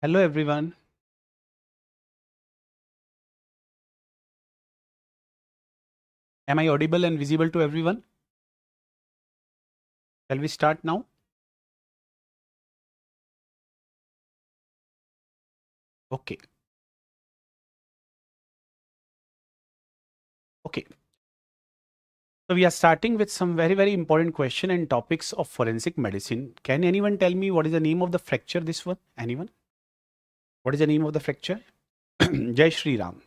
Hello everyone. Am I audible and visible to everyone? Shall we start now? Okay. Okay. So we are starting with some very important question and topics of forensic medicine. Can anyone tell me what is the name of the fracture this one? Anyone? What is the name of the fracture? Jai Shri Ram.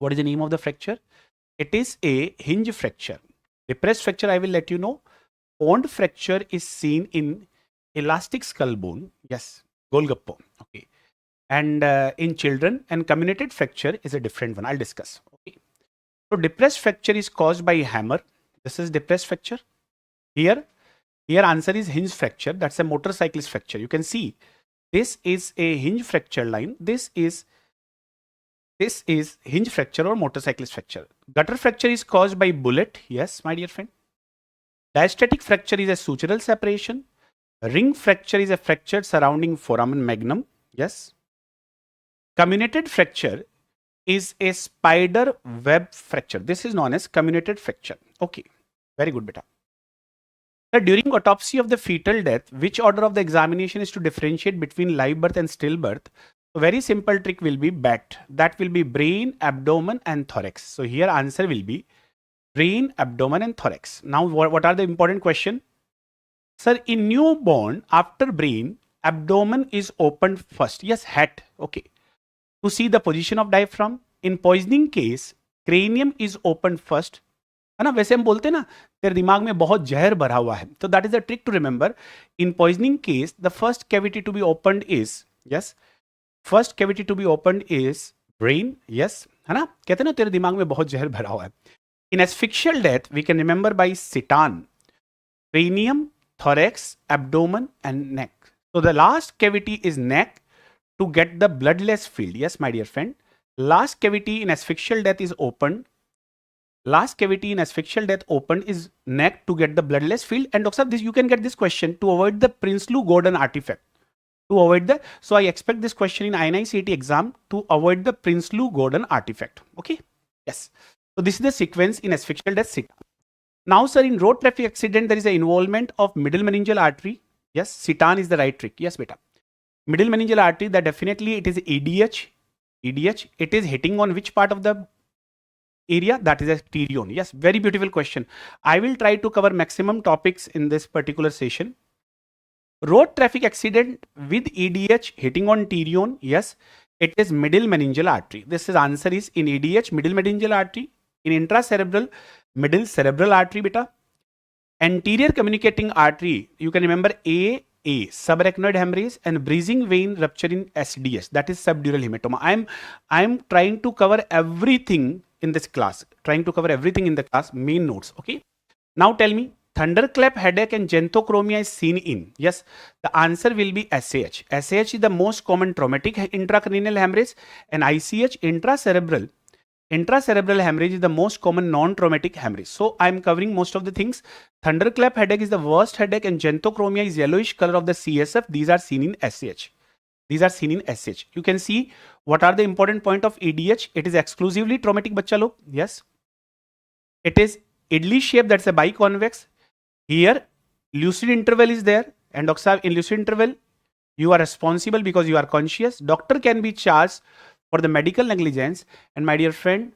What is the name of the fracture? It is a hinge fracture. Depressed fracture, I will let you know. Pond fracture is seen in elastic skull bone. Yes. Golgappo. Okay. And in children, and comminuted fracture is a different one. I'll discuss. Okay. So depressed fracture is caused by hammer. This is depressed fracture. Here answer is hinge fracture. That's a motorcyclist fracture. You can see this is a hinge fracture line. This is hinge fracture or motorcyclist fracture. Gutter fracture is caused by bullet. Yes, my dear friend. Diastatic fracture is a sutural separation. Ring fracture is a fracture surrounding foramen magnum. Yes. Comminuted fracture is a spider web fracture. This is known as comminuted fracture. Okay. Very good, beta. Now, during autopsy of the fetal death, which order of the examination is to differentiate between live birth and stillbirth? A very simple trick will be BAT. That will be brain, abdomen and thorax. So here answer will be brain, abdomen and thorax. Now what are the important question? Sir, in newborn, after brain, abdomen is opened first. Yes, hat. Okay. To see the position of diaphragm. In poisoning case, cranium is opened first. है ना, वैसे हम बोलते हैं ना तेरे दिमाग में बहुत जहर भरा हुआ है, तो that is a trick to remember. In poisoning case the first cavity to be opened is, yes, first cavity to be opened is brain. Yes, है ना, कहते हैं ना तेरे दिमाग में बहुत जहर भरा हुआ है. In asphyxial death we can remember by सिटान, cranium, thorax, abdomen and neck. So the last cavity is neck to get the bloodless field. Yes, my dear friend. Last cavity in asphyxial death is opened. Last cavity in asphyxial death opened is neck to get the bloodless field. And Dr. This you can get this question to avoid the Prinsloo-Gordon artifact. To avoid the, so I expect this question in INI-CET exam to avoid the Prinsloo-Gordon artifact. Okay. Yes. So this is the sequence in asphyxial death. Now, sir, in road traffic accident, there is an involvement of middle meningeal artery. Yes, Sitan is the right trick. Yes, beta. Middle meningeal artery, that definitely it is EDH. EDH, it is hitting on which part of the area? That is a pterion. Yes, very beautiful question. I will try to cover maximum topics in this particular session. Road traffic accident with EDH hitting on pterion. Yes, it is middle meningeal artery. This is answer is in EDH, middle meningeal artery. In intracerebral, middle cerebral artery, beta. Anterior communicating artery, you can remember A, subarachnoid hemorrhage, and breathing vein rupture in SDS, that is subdural hematoma. I am trying to cover everything in this class, main notes. Okay. Now tell me, thunderclap headache and xanthochromia is seen in. Yes, the answer will be SAH. SAH is the most common traumatic intracranial hemorrhage, and ICH, intracerebral hemorrhage, is the most common non-traumatic hemorrhage. So I am covering most of the things. Thunderclap headache is the worst headache, and xanthochromia is yellowish color of the CSF. These are seen in SH. You can see what are the important point of EDH. It is exclusively traumatic, bachcha log. Yes. It is idli shape, that's a biconvex. Here, lucid interval is there. And Dr. Saab, in lucid interval, you are responsible because you are conscious. Doctor can be charged for the medical negligence. And my dear friend,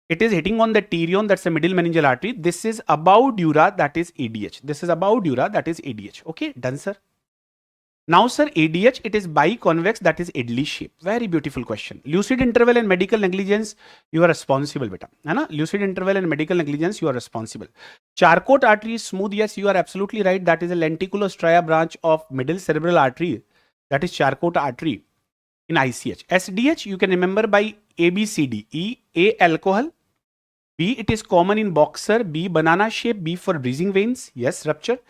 it is hitting on the pterion, that's a middle meningeal artery. This is above dura, that is EDH. Okay, done, sir. Now, sir, ADH, it is biconvex, that is idli shape. Very beautiful question. Lucid interval and medical negligence, you are responsible, beta. Lucid interval and medical negligence, you are responsible. Charcot artery is smooth. Yes, you are absolutely right. That is a lenticulo-stria branch of middle cerebral artery. That is Charcot artery in ICH. SDH, you can remember by ABCD. E, A, alcohol. B, it is common in boxer. B, banana shape. B for breathing veins. Yes, rupture.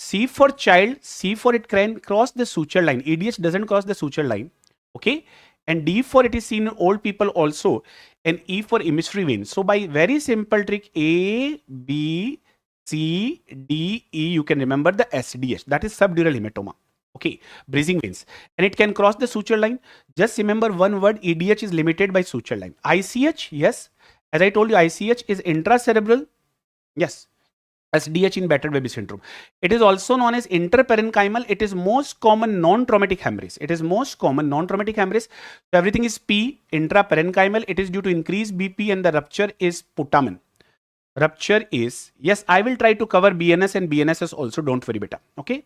C for child, C for it can cross the suture line. EDH doesn't cross the suture line. Okay. And D for it is seen in old people also. And E for emissary vein. So by very simple trick, A, B, C, D, E, you can remember the SDH. That is subdural hematoma. Okay, breathing veins, and it can cross the suture line. Just remember one word: EDH is limited by suture line. ICH, yes, as I told you, ICH is intracerebral. Yes, SDH in battered baby syndrome. It is also known as interparenchymal. It is most common non-traumatic hemorrhage. It is most common non-traumatic hemorrhage. So everything is P, intraparenchymal. It is due to increased BP, and the rupture is putamen. Rupture is, yes, I will try to cover BNS and BNSS also. Don't worry, beta. Okay.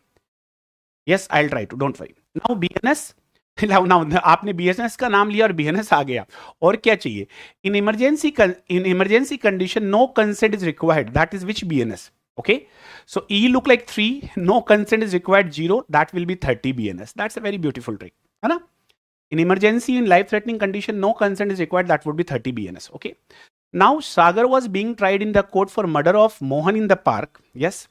Yes, I'll try to. Don't worry. Now BNS. now आपने BNS का नाम लिया और BNS आ गया. और क्या चाहिए? In emergency condition, no consent is required. That is which BNS? Okay. So E look like 3. No consent is required 0. That will be 30 BNS. That's a very beautiful trick. है ना? In emergency, in life-threatening condition, no consent is required. That would be 30 BNS. Okay. Now Sagar was being tried in the court for murder of Mohan in the park. Yes.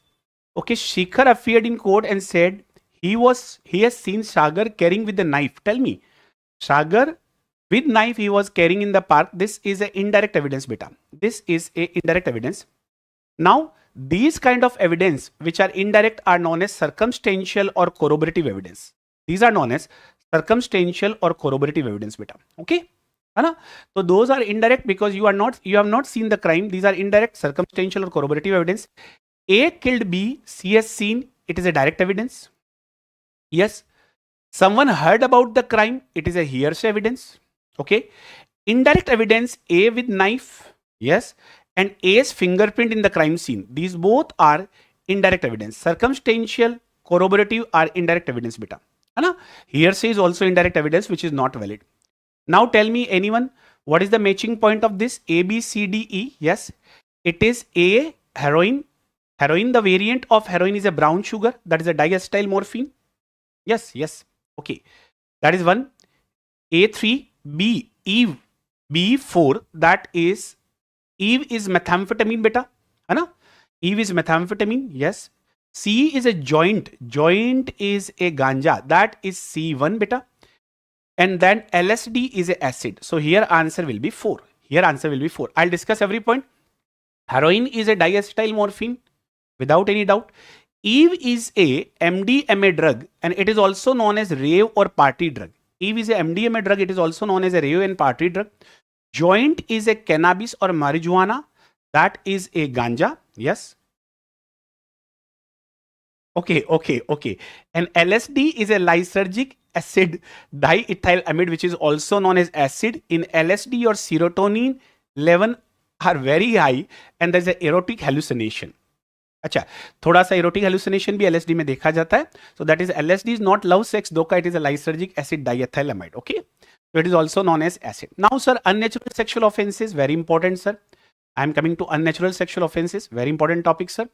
Okay. Shikhar appeared in court and said he has seen Sagar carrying with the knife. Tell me, Sagar with knife he was carrying in the park. This is a indirect evidence, beta. This is a indirect evidence. Now these kind of evidence which are indirect are known as circumstantial or corroborative evidence. These are known as circumstantial or corroborative evidence, beta. Okay. So those are indirect because you have not seen the crime. These are indirect, circumstantial or corroborative evidence. A killed B, C has seen. It is a direct evidence. Yes. Someone heard about the crime. It is a hearsay evidence. Okay. Indirect evidence, A with knife. Yes. And A's fingerprint in the crime scene. These both are indirect evidence. Circumstantial, corroborative are indirect evidence, beta. Hearsay is also indirect evidence which is not valid. Now tell me anyone, what is the matching point of this? A, B, C, D, E. Yes. It is A, heroin. Heroin, the variant of heroin is a brown sugar. That is a diacetyl morphine. Yes, yes. Okay. That is one. A3, B, Eve, B4, that is, Eve is methamphetamine, beta. Eve is methamphetamine. Yes. C is a joint. Joint is a ganja. That is C1, beta. And then LSD is a acid. So here answer will be 4. Here answer will be 4. I'll discuss every point. Heroin is a diacetyl morphine without any doubt. Eve is a MDMA drug and it is also known as rave or party drug. Eve is a MDMA drug. It is also known as a rave and party drug. Joint is a cannabis or marijuana. That is a ganja. Yes. Okay. And LSD is a lysergic acid diethylamide, which is also known as acid. In LSD, your serotonin level are very high and there is an erotic hallucination. अच्छा, थोड़ा सा erotic hallucination भी LSD में देखा जाता है. So that is LSD is not love sex doka, it is a lysergic acid diethylamide. Okay, so it is also known as acid. Now sir, unnatural sexual offenses, very important sir. I am coming to unnatural sexual offenses, very important topic sir.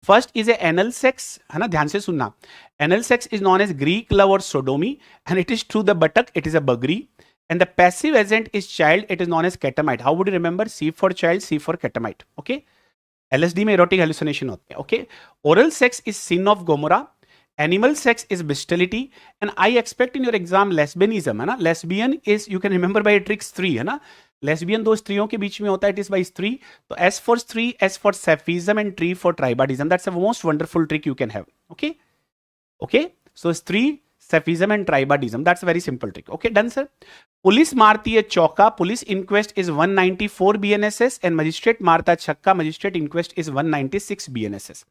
First is a anal sex, है ना, ध्यान से सुनना. Anal sex is known as Greek love or sodomy and it is through the buttock, it is a buggery. And the passive agent is child, it is known as ketamite. How would you remember? C for child, C for ketamite. Okay. LSD में erotic hallucination होते हैं. Okay. Oral sex is sin of Gomorrah. Animal sex is bestiality. And I expect in your exam lesbianism, है ना. Lesbian is, you can remember by a trick स्त्री, है ना. Lesbian दो स्त्रियों के बीच में होता है, it is by स्त्री. तो S for स्त्री, S for sapphism and T for tribadism. That's the most wonderful trick you can have. Okay. Okay. So स्त्री, sapphism and tribadism. That's a very simple trick. Okay, done sir. Police मारती है चौका. Police inquest is 194 BNSS and magistrate मारता छक्का. Magistrate inquest is 196 BNSS.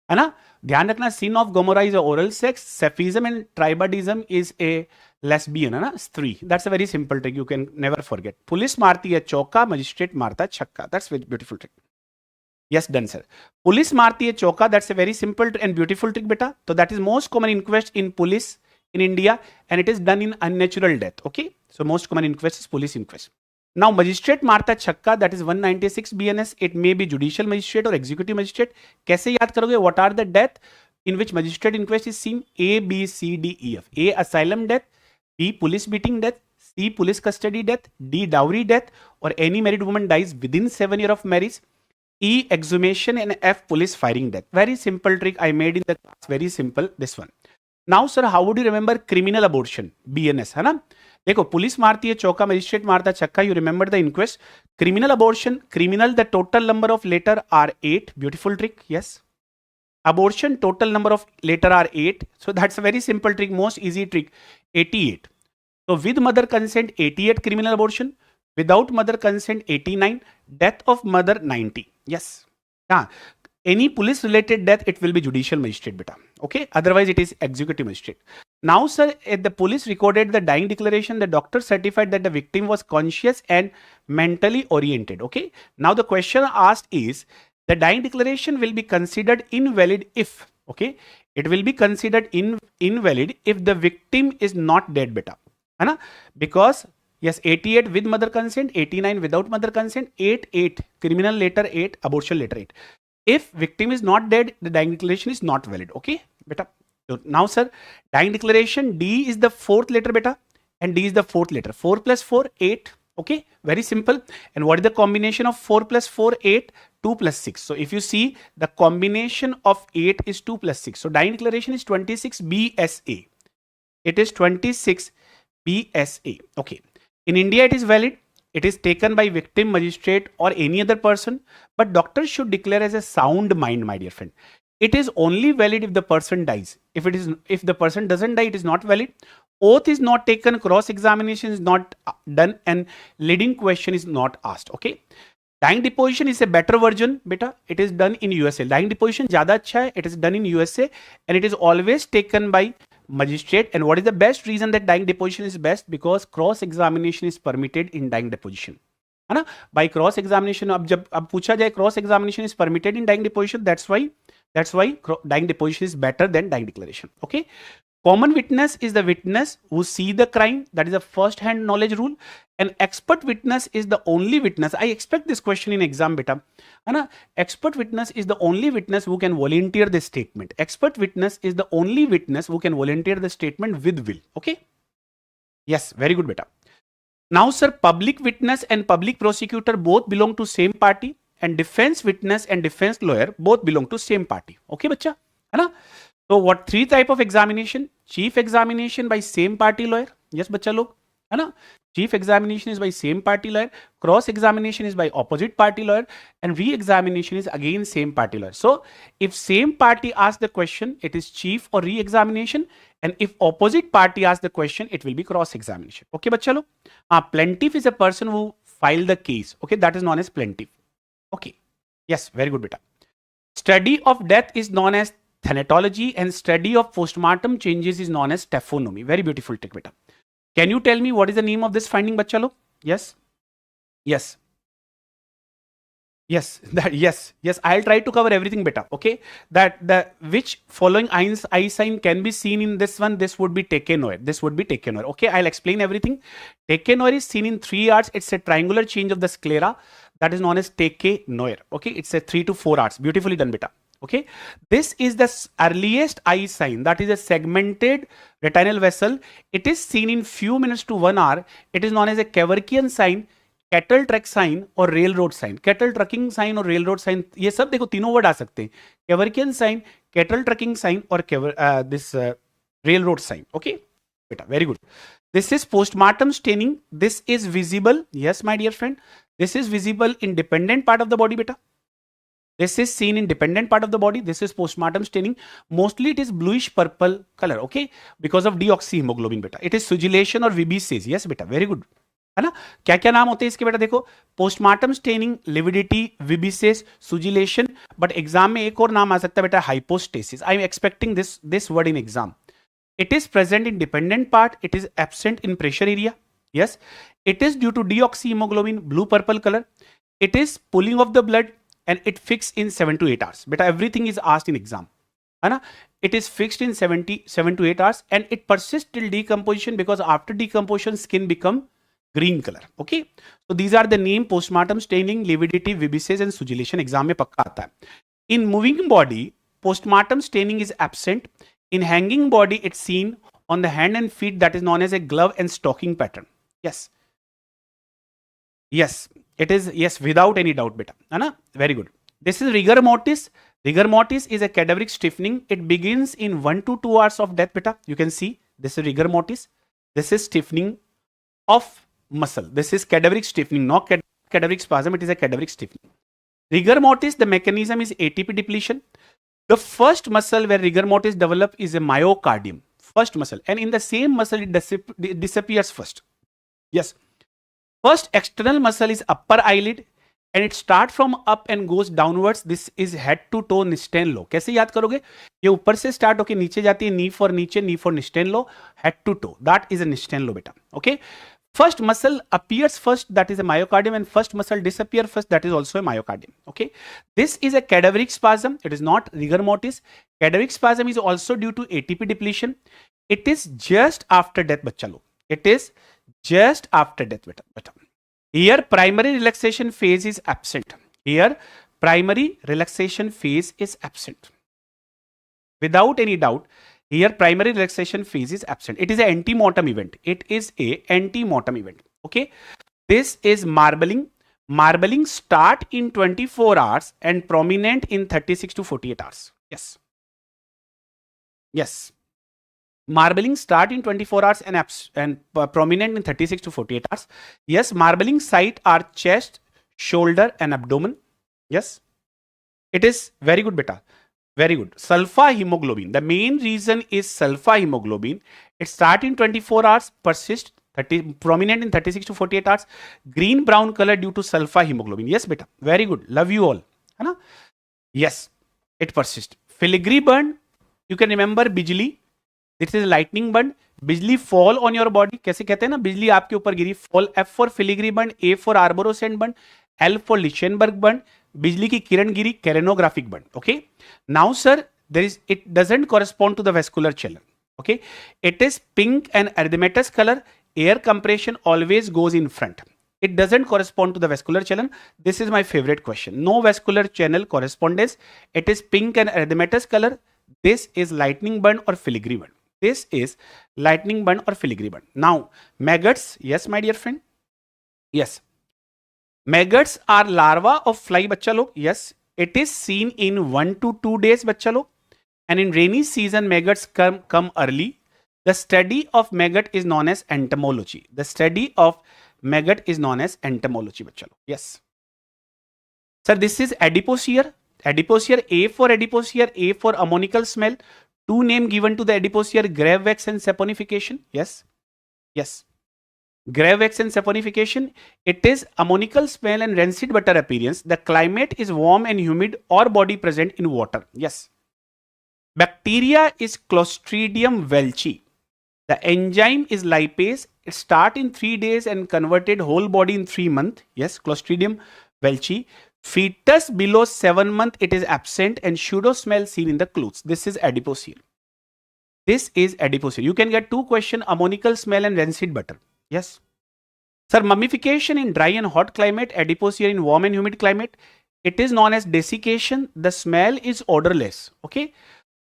है ना. ध्यान रखना, sin of Gomorrah is a oral sex. Sapphism and tribadism is a lesbian, है ना, स्त्री. That's a very simple trick. You can never forget. Police मारती है चौका. Magistrate मारता छक्का. That's a very beautiful trick. Yes, done sir. Police मारती है चौका. That's a very simple and beautiful trick, beta. So that is most common inquest in police in India and it is done in unnatural death. Okay. So most common inquest is police inquest. Now magistrate मारता छक्का, that is 196 BNS. It may be judicial magistrate or executive magistrate. कैसे याद करोगे? What are the death in which magistrate inquest is seen? A, B, C, D, E, F. A, asylum death. B, police beating death. C, police custody death. D, dowry death, or any married woman dies within 7 years of marriage. E, exhumation, and F, police firing death. Very simple trick I made in the class. Very simple, this one. Now sir, how would you remember criminal abortion? BNS, है ना. देखो, police मारती है चौका, magistrate मारता छक्का. You remember the inquest. Criminal abortion, criminal, the total number of letter are 8. Beautiful trick, yes. Abortion, total number of later are 8. So that's a very simple trick, most easy trick, 88. So with mother consent, 88 criminal abortion. Without mother consent, 89. Death of mother, 90. Yes. Yeah. Any police related death, it will be judicial magistrate beta. Okay. Otherwise, it is executive magistrate. Now, sir, the police recorded the dying declaration. The doctor certified that the victim was conscious and mentally oriented. Okay. Now, the question asked is, the dying declaration will be considered invalid if, okay, it will be considered invalid if the victim is not dead beta. है ना? Because yes, 88 with mother consent, 89 without mother consent, 8 criminal later 8, abortion later 8. If victim is not dead, the dying declaration is not valid. Okay, beta. So now, sir, dying declaration, D is the fourth letter beta, and D is the fourth letter. 4 plus 4, 8. Okay, very simple. And what is the combination of 4 plus 4, 8, 2 plus 6. So if you see, the combination of 8 is 2 plus 6. So dying declaration is 26 BSA. It is 26 BSA. Okay. In India, it is valid. It is taken by victim, magistrate, or any other person. But doctors should declare as a sound mind, my dear friend. It is only valid if the person dies. If the person doesn't die, it is not valid. Oath is not taken, cross-examination is not done, and leading question is not asked. Okay. Dying deposition is a better version, beta. It is done in USA. Dying deposition ज़्यादा अच्छा है. It is done in USA, and it is always taken by magistrate. And what is the best reason that dying deposition is best? Because cross examination is permitted in dying deposition, है ना? By cross examination, अब पूछा जाए cross examination is permitted in dying deposition. That's why dying deposition is better than dying declaration. Okay. Common witness is the witness who see the crime. That is a first hand knowledge rule. And expert witness is the only witness. I expect this question in exam beta. Ana, expert witness is the only witness who can volunteer the statement. Expert witness is the only witness who can volunteer the statement with will. Okay. Yes, very good beta. Now, sir, public witness and public prosecutor both belong to same party, and defense witness and defense lawyer both belong to same party. Okay, bacha? Ana? So what three type of examination? Chief examination by same party lawyer. Yes, bacha log. है ना? Chief examination is by same party lawyer. Cross examination is by opposite party lawyer. And re-examination is again same party lawyer. So if same party asks the question, it is chief or re-examination. And if opposite party asks the question, it will be cross examination. Okay, bacha log? Plaintiff is a person who filed the case. Okay, that is known as plaintiff. Okay. Yes, very good beta. Study of death is known as Thanatology, and study of postmortem changes is known as taphonomy. Very beautiful trick, beta. Can you tell me what is the name of this finding, bacha log? Yes. Yes. Yes. Yes. I'll try to cover everything, beta. Okay. That the which following eye sign can be seen in this one. This would be Decomposition. This would be Decomposition. Okay. I'll explain everything. Decomposition is seen in 3 hours. It's a triangular change of the sclera. That is known as Decomposition. Okay. It's a 3 to 4 hours. Beautifully done, beta. Okay, this is the earliest eye sign, that is a segmented retinal vessel. It is seen in few minutes to 1 hour. It is known as a Caverkian sign, cattle truck sign और railroad sign. Cattle trucking sign और railroad sign, ये सब देखो तीनों word आ सकते हैं. Caverkian sign, cattle trucking sign और this railroad sign. Okay, beta, very good. This is postmortem staining. This is visible. Yes, my dear friend. This is visible in dependent part of the body, beta. This is seen in dependent part of the body. This is postmortem staining. Mostly it is bluish purple color. Okay, because of deoxyhemoglobin, beta. It is sugillation or VBCs. Yes, beta. Very good. है ना? क्या क्या नाम होते हैं इसके बेटा? देखो, postmortem staining, lividity, vibices, suggillation. But exam में एक और नाम आ सकता है बेटा, hypostasis. I am expecting this word in exam. It is present in dependent part. It is absent in pressure area. Yes. It is due to deoxyhemoglobin, blue purple color. It is pulling of the blood and it fixed in 7 to 8 hours. Beta, everything is asked in exam. Ana? It is fixed in 7 to 8 hours and it persists till decomposition, because after decomposition skin become green color. Okay. So these are the name: postmortem staining, lividity, vibices and sugillation. Exam में पक्का आता है. In moving body, postmortem staining is absent. In hanging body, it's seen on the hand and feet. That is known as a glove and stocking pattern. Yes. Yes. It is, yes, without any doubt, beta. Anna? Very good. This is rigor mortis. Rigor mortis is a cadaveric stiffening. It begins in 1 to 2 hours of death, beta. You can see this is rigor mortis. This is stiffening of muscle. This is cadaveric stiffening, not cadaveric spasm. It is a cadaveric stiffening. Rigor mortis, the mechanism is ATP depletion. The first muscle where rigor mortis develop is a myocardium. First muscle. And in the same muscle, it disappears first. Yes. First external muscle is upper eyelid and it starts from up and goes downwards. This is head to toe Nisten low. कैसे याद करोगे? ये ऊपर से start होके नीचे जाती है, knee for नीचे, knee for Nisten low, head to toe. That is a Nisten low, beta. Okay. First muscle appears first, that is a myocardium, and first muscle disappear first, that is also a myocardium. Okay. This is a cadaveric spasm. It is not rigor mortis. Cadaveric spasm is also due to ATP depletion. It is just after death, bachcha log. It is just after death, beta. Here primary relaxation phase is absent. Here primary relaxation phase is absent. Without any doubt, here primary relaxation phase is absent. It is an antemortem event. It is a antemortem event. Okay. This is marbling. Marbling start in 24 hours and prominent in 36 to 48 hours. Yes. Yes. Marbling start in 24 hours and prominent in 36 to 48 hours. Yes, marbling site are chest, shoulder and abdomen. Yes. It is very good, beta. Very good. Sulfa hemoglobin. The main reason is sulfa hemoglobin. It start in 24 hours, persist, prominent in 36 to 48 hours. Green brown color due to sulfa hemoglobin. Yes, beta. Very good. Love you all. है ना? Yes. It persists. Filigree burn. You can remember bijli. This is lightning burn. बिजली fall on your body. कैसे कहते हैं ना, बिजली आपके ऊपर गिरी. Fall. F for filigree burn, A for arborescent burn, L for Lichtenberg burn. बिजली की किरण गिरी, keranographic burn. Okay. Now, sir, it doesn't correspond to the vascular channel. Okay. It is pink and erythematous color. Air compression always goes in front. It doesn't correspond to the vascular channel. This is my favorite question. No vascular channel correspondence. It is pink and erythematous color. This is lightning burn or filigree burn. This is lightning burn or filigree burn. Now, maggots. Yes, my dear friend. Yes. Maggots are larvae of fly, bachcha log. Yes. It is seen in 1 to 2 days, bachcha log. And in rainy season, maggots come early. The study of maggot is known as entomology. The study of maggot is known as entomology, bachcha log. Yes. Sir, this is Adipocere. Adipocere, A for Adipocere, A for ammonical smell. Two name given to the Adipocere, grave wax and saponification. Yes. Yes. Grave wax and saponification. It is ammonical smell and rancid butter appearance. The climate is warm and humid or body present in water. Yes. Bacteria is Clostridium welchi. The enzyme is lipase. It start in 3 days and converted whole body in 3 months. Yes. Clostridium welchi. Fetus below 7 months, it is absent and pseudo smell seen in the clothes. This is Adipocere. This is Adipocere. You can get 2 questions, ammonical smell and rancid butter. Yes. Sir, mummification in dry and hot climate, Adipocere in warm and humid climate. It is known as desiccation. The smell is odorless. Okay.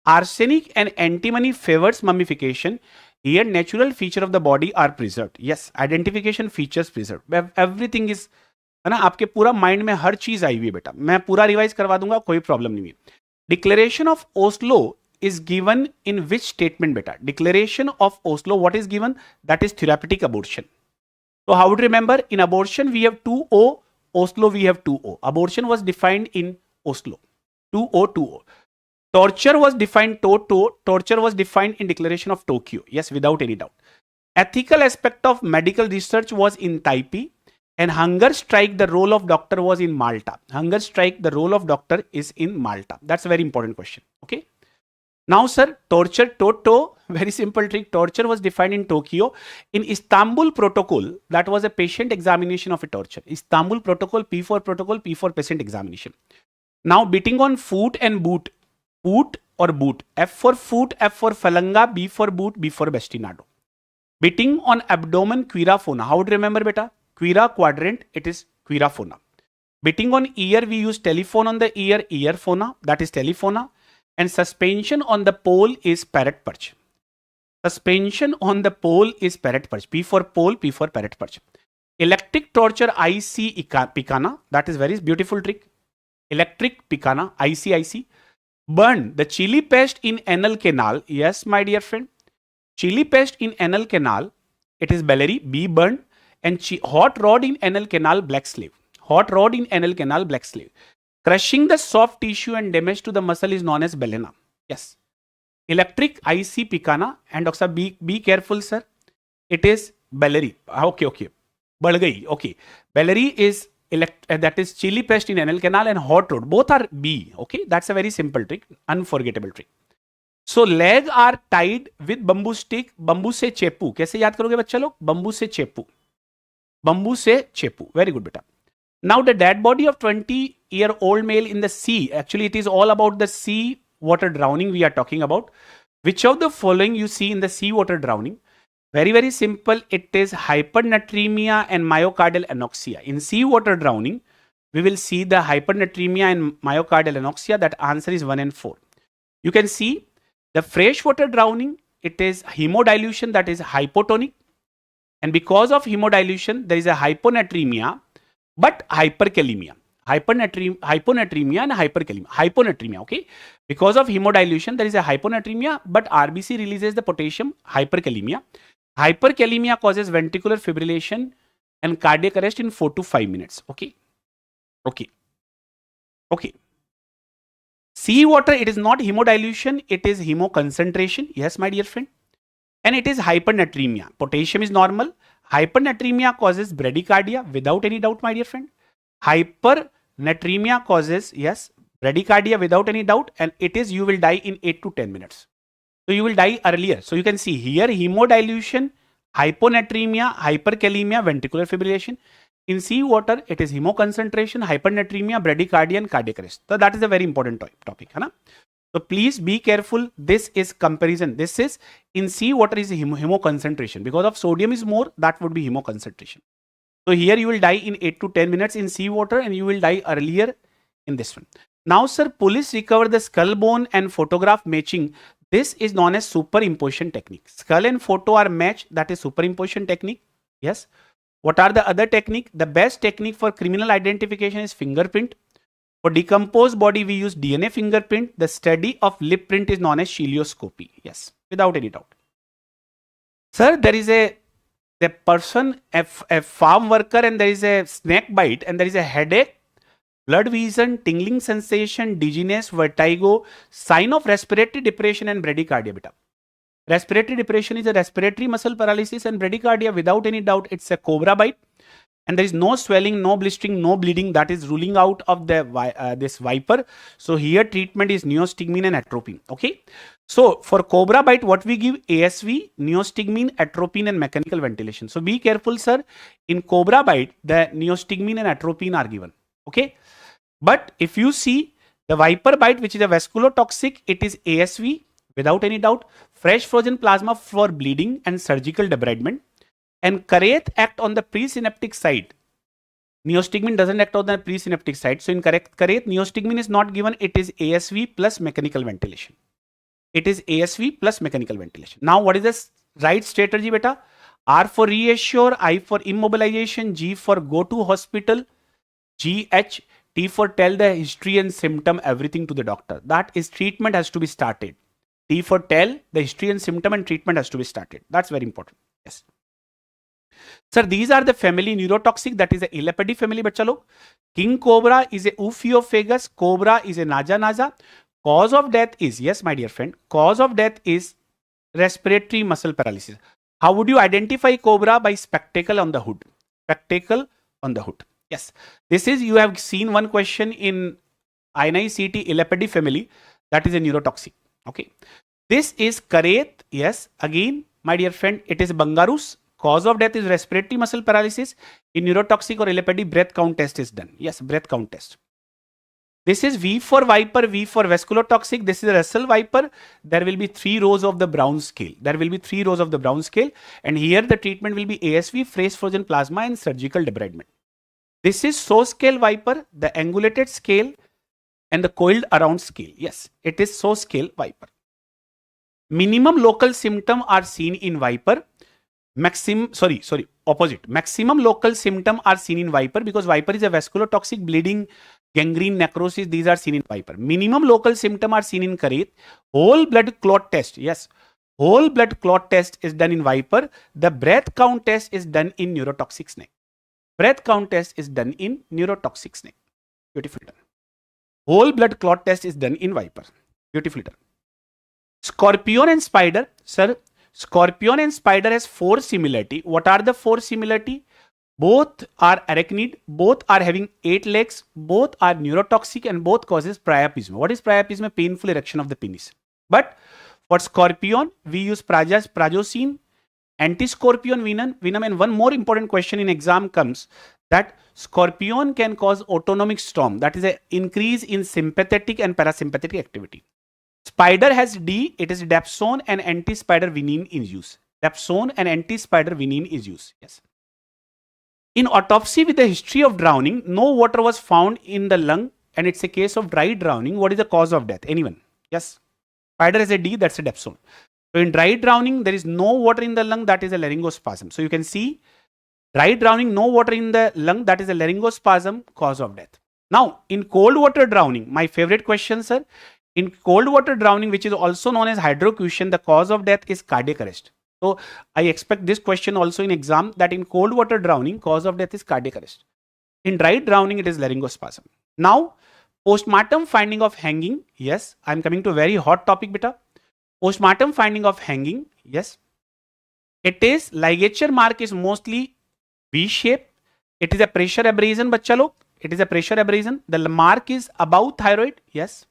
Arsenic and antimony favors mummification. Here, natural feature of the body are preserved. Yes. Identification features preserved. Everything is, है ना, आपके पूरा mind में हर चीज आई हुई है बेटा. मैं पूरा रिवाइज करवा दूंगा, कोई प्रॉब्लम नहीं है. Declaration of Oslo is given in which statement, beta? Declaration of Oslo, what is given? That is therapeutic abortion. So how would you remember? In abortion we have 2O, Oslo we have 2O. Abortion was defined in Oslo. 2O, 2O. Torture was defined torture was defined in Declaration of Tokyo. Yes, without any doubt. Ethical aspect of medical research was in Taipei. And hunger strike, the role of doctor was in Malta. Hunger strike, the role of doctor is in Malta. That's a very important question. Okay. Now, sir, torture, very simple trick. Torture was defined in Tokyo. In Istanbul Protocol, that was a patient examination of a torture. Istanbul Protocol, P for patient examination. Now, beating on foot and boot. Foot or boot. F for foot, F for phalanga, B for boot, B for bastinado. Beating on abdomen, quiraphona. How would you remember, beta? Quira quadrant, it is quiraphona. Beating on ear, we use telephone on the ear, earphona, that is telephona. And suspension on the pole is parrot perch. Suspension on the pole is parrot perch. P for pole, P for parrot perch. Electric torture, IC picana. That is very beautiful trick. Electric picana, IC. Burn, the chili paste in anal canal. Yes, my dear friend. Chili paste in anal canal, it is Bellary, B burn. And hot rod in anal canal, black slave. Hot rod in anal canal, black slave. Crushing the soft tissue and damage to the muscle is known as balena. Yes. Electric IC picana, and Dr. Be careful, sir. It is Bellary. Okay. Balgai. Okay. Bellary is that is chili pest in anal canal and hot rod. Both are B. Okay. That's a very simple trick. Unforgettable trick. So leg are tied with bamboo stick. Bamboo se chepu. कैसे याद करोगे बच्चा लोग? Bamboo se chepu. Bamboo se chepu. Very good, beta. Now the dead body of 20-year-old male in the sea. Actually, it is all about the sea water drowning we are talking about. Which of the following you see in the sea water drowning? Very, very simple. It is hypernatremia and myocardial anoxia. In sea water drowning, we will see the hypernatremia and myocardial anoxia. That answer is 1 and 4. You can see the freshwater drowning. It is hemodilution, that is hypotonic. And because of hemodilution, there is a hyponatremia, but hyperkalemia. Hyponatremia and hyperkalemia. Hyponatremia, okay? Because of hemodilution, there is a hyponatremia, but RBC releases the potassium, hyperkalemia. Hyperkalemia causes ventricular fibrillation and cardiac arrest in 4 to 5 minutes. Okay. Sea water, it is not hemodilution, it is hemoconcentration. Yes, my dear friend. And it is hypernatremia. Potassium is normal. Hypernatremia causes bradycardia without any doubt, my dear friend. Hypernatremia causes, yes, bradycardia without any doubt. And it is, you will die in 8 to 10 minutes. So you will die earlier. So you can see here hemodilution, hyponatremia, hyperkalemia, ventricular fibrillation. In sea water, it is hemoconcentration, hypernatremia, bradycardia and cardiac arrest. So that is a very important topic. Hai na? So please be careful. This is comparison. This is in sea water is hemoconcentration. Because of sodium is more, that would be hemoconcentration. So here you will die in 8 to 10 minutes in sea water and you will die earlier in this one. Now, sir, police recover the skull bone and photograph matching. This is known as superimposition technique. Skull and photo are matched. That is superimposition technique. Yes. What are the other technique? The best technique for criminal identification is fingerprint. For decomposed body, we use DNA fingerprint. The study of lip print is known as cilioscopy. Yes, without any doubt. Sir, there is a person, a farm worker, and there is a snake bite, and there is a headache, blood vision, tingling sensation, dizziness, vertigo, sign of respiratory depression and bradycardia. Beta. Respiratory depression is a respiratory muscle paralysis, and bradycardia, without any doubt, it's a cobra bite. And there is no swelling, no blistering, no bleeding. That is ruling out of the this viper. So here treatment is neostigmine and atropine. Okay. So for cobra bite, what we give? ASV, neostigmine, atropine and mechanical ventilation. So be careful, sir. In cobra bite, the neostigmine and atropine are given. Okay. But if you see the viper bite, which is a vasculotoxic, it is ASV without any doubt. Fresh frozen plasma for bleeding and surgical debridement. And Kareth act on the presynaptic side. Neostigmine doesn't act on the presynaptic side. So in Kareth, neostigmine is not given. It is ASV plus mechanical ventilation. It is ASV plus mechanical ventilation. Now what is the right strategy, beta? R for reassure, I for immobilization, G for go to hospital, GH, T for tell the history and symptom, everything to the doctor. That is treatment has to be started. T for tell the history and symptom and treatment has to be started. That's very important. Yes. Sir, these are the family neurotoxic. That is a Elapidae family, bacha log. King cobra is a Ophiophagus. Cobra is a Naja. Cause of death is, yes, my dear friend, cause of death is respiratory muscle paralysis. How would you identify cobra? By spectacle on the hood. Spectacle on the hood. Yes. This is, you have seen one question in INI-CET Elapidae family. That is a neurotoxic. Okay. This is Kareth. Yes. Again, my dear friend, it is Bangarus. Cause of death is respiratory muscle paralysis. In neurotoxic or Elapidae, breath count test is done. Yes, breath count test. This is V for viper, V for vasculotoxic. This is a Russell viper. There will be 3 rows of the Brown scale. There will be 3 rows of the Brown scale. And here the treatment will be ASV, fresh frozen plasma and surgical debridement. This is so scale viper, the angulated scale and the coiled around scale. Yes, it is so scale viper. Minimum local symptom are seen in viper. Opposite. Maximum local symptom are seen in viper because viper is a vasculotoxic, bleeding, gangrene, necrosis. These are seen in viper. Minimum local symptom are seen in Kareth. Whole blood clot test. Yes. Whole blood clot test is done in viper. The breath count test is done in neurotoxic snake. Breath count test is done in neurotoxic snake. Beautiful done. Whole blood clot test is done in viper. Beautifully done. Scorpion and spider. Sir, scorpion and spider has 4 similarity. What are the 4 similarity? Both are arachnid, both are having 8 legs, both are neurotoxic, and both causes priapism. What is priapism? Painful erection of the penis. But for scorpion, we use prazosin, anti-scorpion venom, and one more important question in exam comes that scorpion can cause autonomic storm. That is an increase in sympathetic and parasympathetic activity. Spider has D, it is dapsone and anti-spider venin is used. Dapsone and anti-spider venin is used. Yes. In autopsy with the history of drowning, no water was found in the lung and it's a case of dry drowning. What is the cause of death? Anyone? Yes. Spider has a D, that's a dapsone. So in dry drowning, there is no water in the lung, that is a laryngospasm. So you can see dry drowning, no water in the lung, that is a laryngospasm, cause of death. Now, in cold water drowning, my favorite question, sir. In cold water drowning, which is also known as hydrocution, the cause of death is cardiac arrest. So I expect this question also in exam, that in cold water drowning, cause of death is cardiac arrest. In dry drowning, it is laryngospasm. Now, postmortem finding of hanging. Yes, I'm coming to a very hot topic, beta. Postmortem finding of hanging. Yes. It is ligature mark is mostly V shape. It is a pressure abrasion, bachcha log. It is a pressure abrasion. The mark is above thyroid. Yes.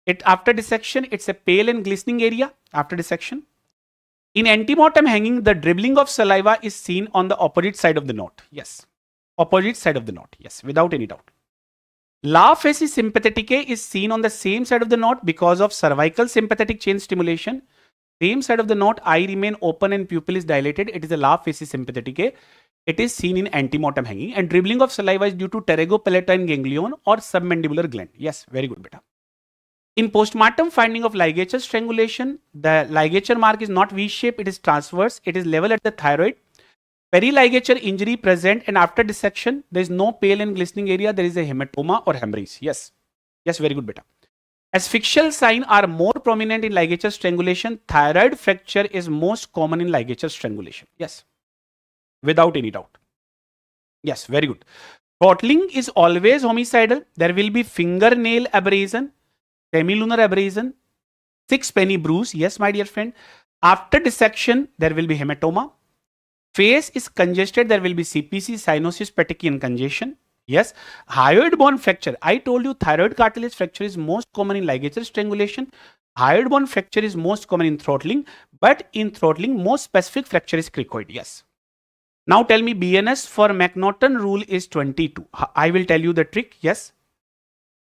It after dissection, it's a pale and glistening area after dissection. In antemortem hanging, the dribbling of saliva is seen on the opposite side of the knot. Yes. Opposite side of the knot. Yes. Without any doubt. La facies sympatheticae is seen on the same side of the knot because of cervical sympathetic chain stimulation. Same side of the knot, eye remain open and pupil is dilated. It is a la facies sympatheticae. It is seen in antemortem hanging, and dribbling of saliva is due to pterygopalatine ganglion or submandibular gland. Yes, very good, beta. In postmortem finding of ligature strangulation, the ligature mark is not V-shape, it is transverse, it is level at the thyroid. Periligature injury present, and after dissection, there is no pale and glistening area, there is a hematoma or hemorrhage. Yes. Yes, very good, beta. Asphyxial signs are more prominent in ligature strangulation. Thyroid fracture is most common in ligature strangulation. Yes. Without any doubt. Yes, very good. Throttling is always homicidal. There will be fingernail abrasion, semilunar abrasion, 6 penny bruise. Yes, my dear friend. After dissection, there will be hematoma. Face is congested. There will be CPC, cyanosis, petechian congestion. Yes. Hyoid bone fracture. I told you thyroid cartilage fracture is most common in ligature strangulation. Hyoid bone fracture is most common in throttling. But in throttling, most specific fracture is cricoid. Yes. Now tell me, BNS for McNaughton rule is 22. I will tell you the trick. Yes.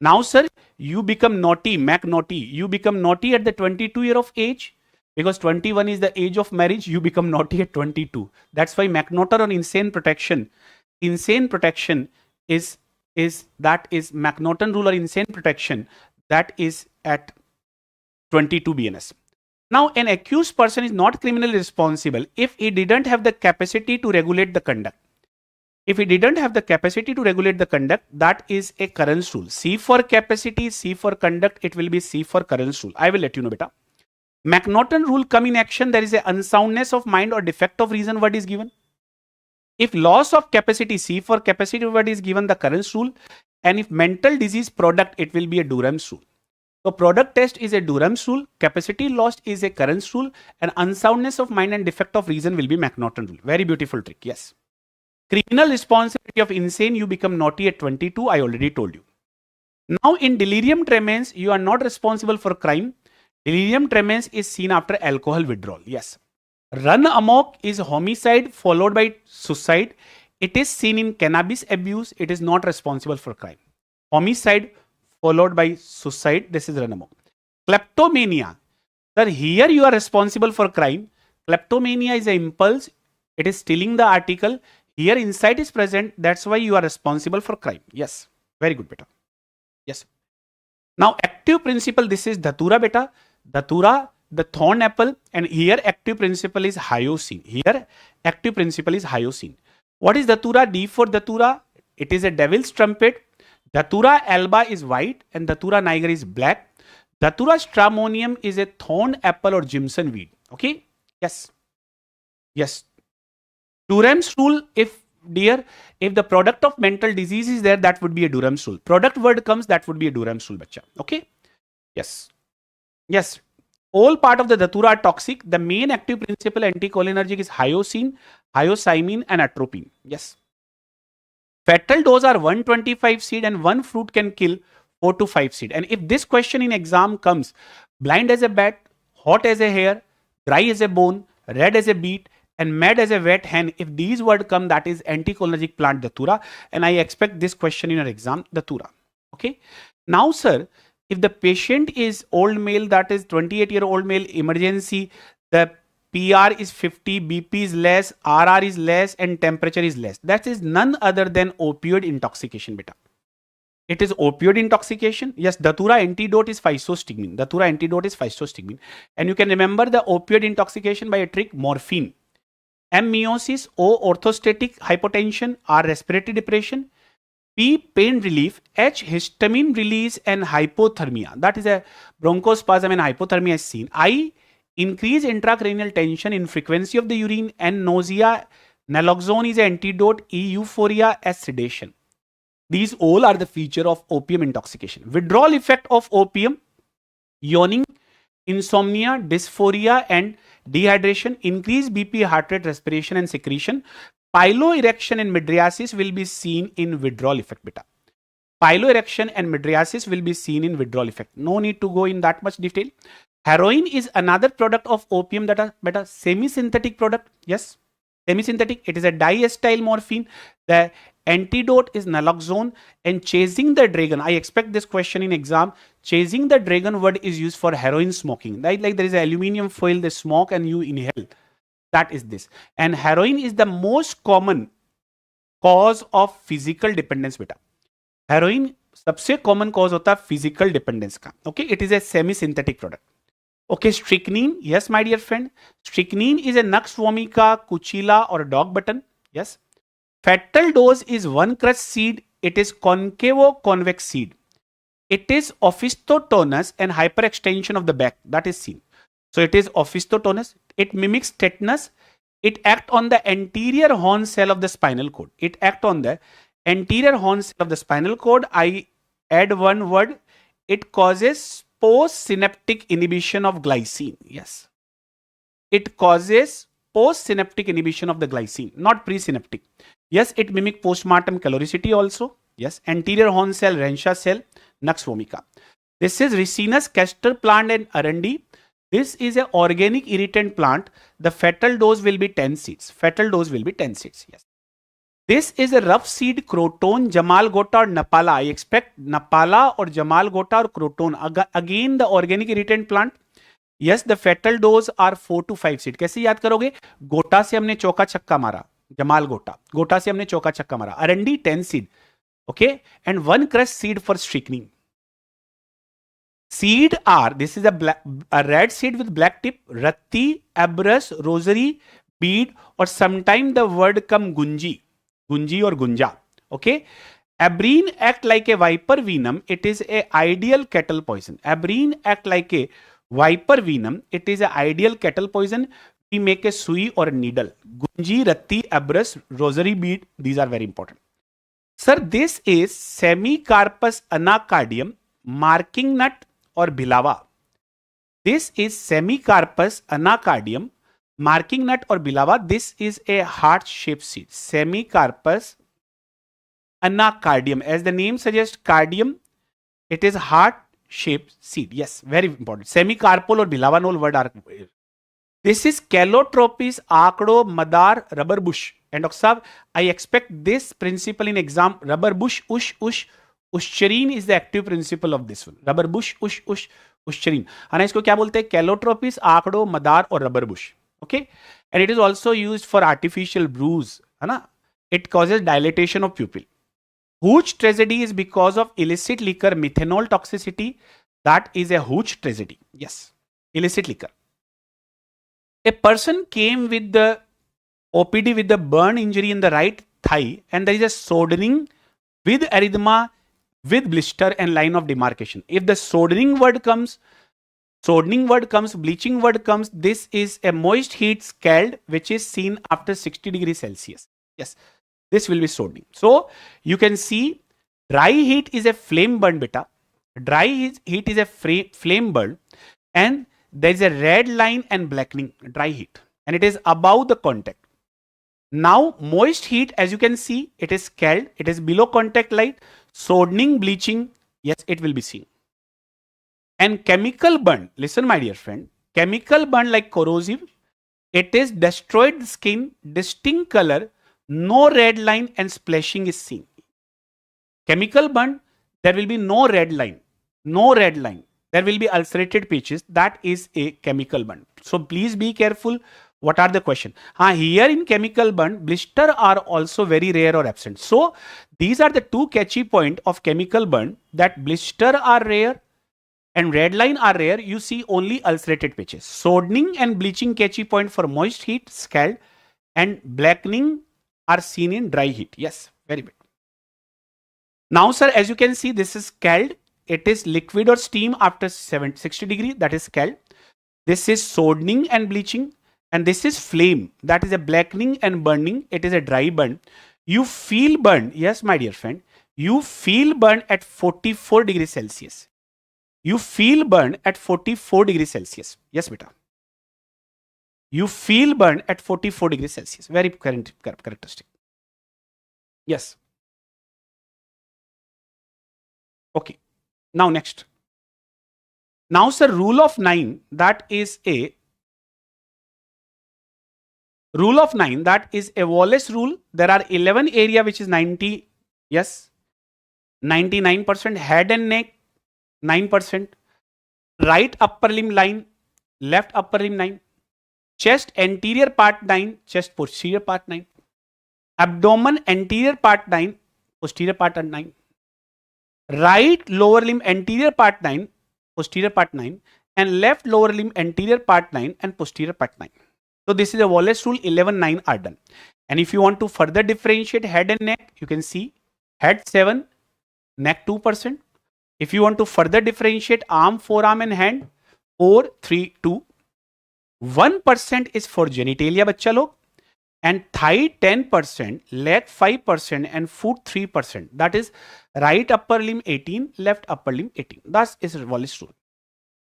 Now, sir, you become naughty, McNaughty. You become naughty at the 22 year of age. Because 21 is the age of marriage, you become naughty at 22. That's why McNaughton on insane protection. Insane protection is McNaughton rule or insane protection. That is at 22 BNS. Now, an accused person is not criminally responsible if he didn't have the capacity to regulate the conduct. If he didn't have the capacity to regulate the conduct, that is a currents rule. C for capacity, C for conduct, it will be C for currents rule. I will let you know, beta. McNaughton rule come in action, there is a unsoundness of mind or defect of reason word is given. If loss of capacity, C for capacity word is given, the currents rule. And if mental disease product, it will be a Durham's rule. So product test is a Durham's rule, capacity lost is a currents rule, and unsoundness of mind and defect of reason will be McNaughton rule. Very beautiful trick, yes. Criminal responsibility of insane, you become naughty at 22, I already told you. Now in delirium tremens, you are not responsible for crime. Delirium tremens is seen after alcohol withdrawal. Yes. Run amok is homicide followed by suicide. It is seen in cannabis abuse. It is not responsible for crime. Homicide followed by suicide. This is run amok. Kleptomania. Sir, here you are responsible for crime. Kleptomania is an impulse. It is stealing the article. Here insight is present. That's why you are responsible for crime. Yes. Very good, beta. Yes. Now active principle. This is Dhatura, beta. Dhatura, the thorn apple, and here active principle is hyoscine. Here active principle is hyoscine. What is Dhatura? D for Dhatura. It is a devil's trumpet. Dhatura alba is white and Dhatura niger is black. Dhatura stramonium is a thorn apple or Jimson weed. Okay. Yes. Yes. Durham's rule, if dear, if the product of mental disease is there, that would be a Durham stool. Product word comes, that would be a Durham stool, bacha. Okay? Yes. Yes. All part of the datura are toxic. The main active principle anticholinergic is hyoscine, hyoscyamin, and atropine. Yes. Fatal dose are 125 seed, and one fruit can kill 4 to 5 seed. And if this question in exam comes, blind as a bat, hot as a hair, dry as a bone, red as a beet, and mad as a wet hen, if these words come, that is anticholinergic plant datura. And I expect this question in your exam, datura. Okay. Now, sir, if the patient is old male, that is 28-year-old male, emergency, the PR is 50, BP is less, RR is less, and temperature is less. That is none other than opioid intoxication, beta. It is opioid intoxication. Yes, datura antidote is physostigmine. Datura antidote is physostigmine. And you can remember the opioid intoxication by a trick, morphine. M, meiosis, O, orthostatic hypotension, R, respiratory depression, P, pain relief, H, histamine release and hypothermia. That is a bronchospasm and hypothermia is seen. I, increase intracranial tension in frequency of the urine, and nausea. Naloxone is an antidote. E, euphoria as sedation. These all are the feature of opium intoxication. Withdrawal effect of opium, yawning, insomnia, dysphoria and dehydration, increased BP, heart rate, respiration and secretion. Piloerection and mydriasis will be seen in withdrawal effect, beta. Piloerection and mydriasis will be seen in withdrawal effect. No need to go in that much detail. Heroin is another product of opium that are beta semi-synthetic product. Yes, semi-synthetic. It is a diacetyl morphine. The antidote is naloxone. And chasing the dragon, I expect this question in exam. Chasing the dragon word is used for heroin smoking. Right? Like there is an aluminium foil, they smoke and you inhale. That is this. And heroin is the most common cause of physical dependence, beta. Heroin सबसे common cause होता है physical dependence का. Okay, it is a semi-synthetic product. Okay, strychnine. Yes, my dear friend. Strychnine is a nux vomica, cuchilla or dog button. Yes. Fatal dose is 1 crushed seed. It is concavo-convex seed. It is opisthotonous and hyperextension of the back. That is seen. So it is opisthotonous. It mimics tetanus. It acts on the anterior horn cell of the spinal cord. It acts on the anterior horn cell of the spinal cord. I add one word. It causes postsynaptic inhibition of glycine. Yes. It causes postsynaptic inhibition of the glycine, not presynaptic. Yes, it mimics postmortem caloricity also. Yes. Anterior horn cell, Renshaw cell, nux vomica. This is ricinus castor plant and arundi. This is an organic irritant plant. The fatal dose will be 10 seeds. Fatal dose will be 10 seeds. Yes. This is a rough seed croton, Jamal Gota or Napala. I expect Napala or Jamal Gota or croton. Again, the organic irritant plant. Yes, the fatal dose are 4 to 5 seed. कैसे याद करोगे? गोटा से हमने चौका छक्का मारा. Jamal Gota. गोटा से हमने चौका छक्का मारा. Arundi 10 seed. Okay. And 1 crushed seed for strychnine. Seed are, this is a red seed with black tip, ratti, abrus, rosary, bead, or sometime the word come gunji or gunja. Okay. Abrine act like a viper venom. It is a ideal cattle poison. Abrine act like a viper venom. It is a ideal cattle poison. We make a sui or a needle. Gunji, ratti, abrus, rosary bead. These are very important. Sir, this is Semicarpus anacardium, marking nut or bilava. This is Semicarpus anacardium, marking nut or bilava. This is a heart-shaped seed. Semicarpus anacardium. As the name suggests, cardium, it is heart-shaped seed. Yes, very important. Semicarpal or bilavanol word are. This is Calotropis, Akdo, Madar, rubber bush. And Dr. Saab, I expect this principle in exam. Rubber bush, ush. Ushcherine is the active principle of this one. Rubber bush, ushcherine. And इसको क्या बोलते हैं? Calotropis, Akdo, Madar or rubber bush. Okay. And it is also used for artificial bruise. है ना? It causes dilatation of pupil. Hooch tragedy is because of illicit liquor methanol toxicity. That is a hooch tragedy. Yes. Illicit liquor. A person came with the OPD with the burn injury in the right thigh, and there is a soldering with erythema, with blister and line of demarcation. If the soldering word comes, bleaching word comes, this is a moist heat scald which is seen after 60 degrees Celsius. Yes. This will be soldering. So you can see dry heat is a flame burn beta. Dry heat is a flame burn, and there is a red line and blackening, dry heat, and it is above the contact. Now moist heat, as you can see, it is scald, it is below contact light, soldering, bleaching, yes, it will be seen. And chemical burn, listen my dear friend, chemical burn like corrosive, it is destroyed the skin, distinct color, no red line and splashing is seen. Chemical burn, there will be no red line, no red line. There will be ulcerated patches. That is a chemical burn. So please be careful. What are the question? Here in chemical burn, blister are also very rare or absent. So these are the two catchy point of chemical burn, that blister are rare and red line are rare. You see only ulcerated patches. Soldering and bleaching catchy point for moist heat, scald, and blackening are seen in dry heat. Yes, very good. Now sir, as you can see, this is scald. It is liquid or steam after 60 degree, that is scald. This is soldering and bleaching. And this is flame, that is a blackening and burning. It is a dry burn. You feel burn, yes my dear friend, you feel burn at 44 degrees Celsius. You feel burn at 44 degrees Celsius. Yes beta. You feel burn at 44 degrees Celsius. Very characteristic. Yes. Okay. Now next. Now sir, rule of 9, that is a rule of 9, that is a Wallace rule. There are 11 area which is 90, yes, 99%, head and neck 9%, right upper limb line, left upper limb 9, chest anterior part 9, chest posterior part 9, abdomen anterior part 9, posterior part 9, right lower limb anterior part 9, posterior part 9, and left lower limb anterior part 9 and posterior part 9. So this is a Wallace rule, 11, 9 are done. And if you want to further differentiate head and neck, you can see head 7, neck 2%. If you want to further differentiate arm, forearm and hand, 4, 3, 2. 1% is for genitalia bachcha log, and thigh 10%, leg 5% and foot 3%. That is right upper limb 18, left upper limb 18. That is Wallace rule.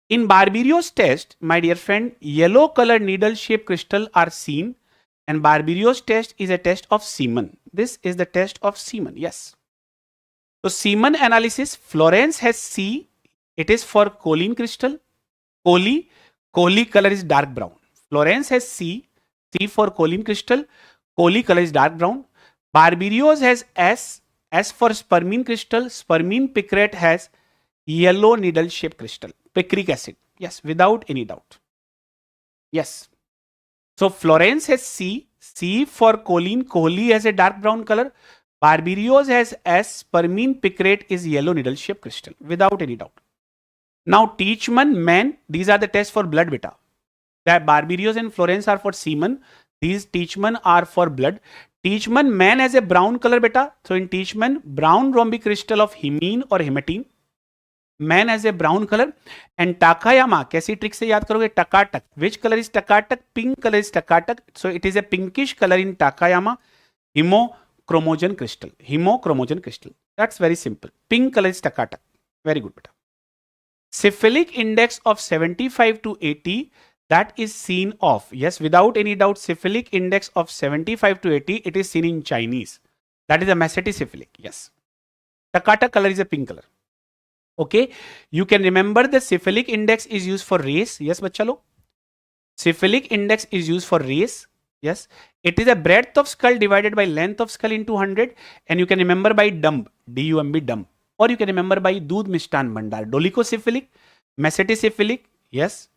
In Barberio's test, my dear friend, yellow color needle shaped crystal are seen, and Barberio's test is a test of semen. This is the test of semen. Yes. So semen analysis, Florence has C. It is for choline crystal. Chole color is dark brown. Florence has C. C for choline crystal. Chole color is dark brown. Barberio's has S. S for spermine crystal. Spermine picrate has yellow needle shaped crystal. Picric acid. Yes, without any doubt. Yes. So Florence has C. C for choline. Chole has a dark brown color. Barberio's has S. Spermine picrate is yellow needle shaped crystal. Without any doubt. Now Teachman, man, these are the tests for blood beta. That Barberio's and Florence are for semen. These Teachman are for blood. Teachman, man has a brown color beta. So in Teachman, brown rhombic crystal of hemine or hematine. Man has a brown color. And Takayama, कैसी trick से याद करोगे? Takatak. Which color is Takatak? Pink color is Takatak. So it is a pinkish color in Takayama. Hemochromogen crystal. Hemochromogen crystal. That's very simple. Pink color is Takatak. Very good, beta. Syphilic index of 75 to 80. That is seen of, yes, without any doubt, syphilic index of 75 to 80. It is seen in Chinese. That is a mesatisyphilic. Yes. Takatak color is a pink color. Okay, you can remember the syphilic index is used for race. Yes, bachcha log. Syphilic index is used for race. Yes, it is a breadth of skull divided by length of skull into 100, and you can remember by dumb, D-U-M-B, dumb, or you can remember by Doodh Mishtan Bhandar. Dolichosyphilic, mesatisyphilic, yes,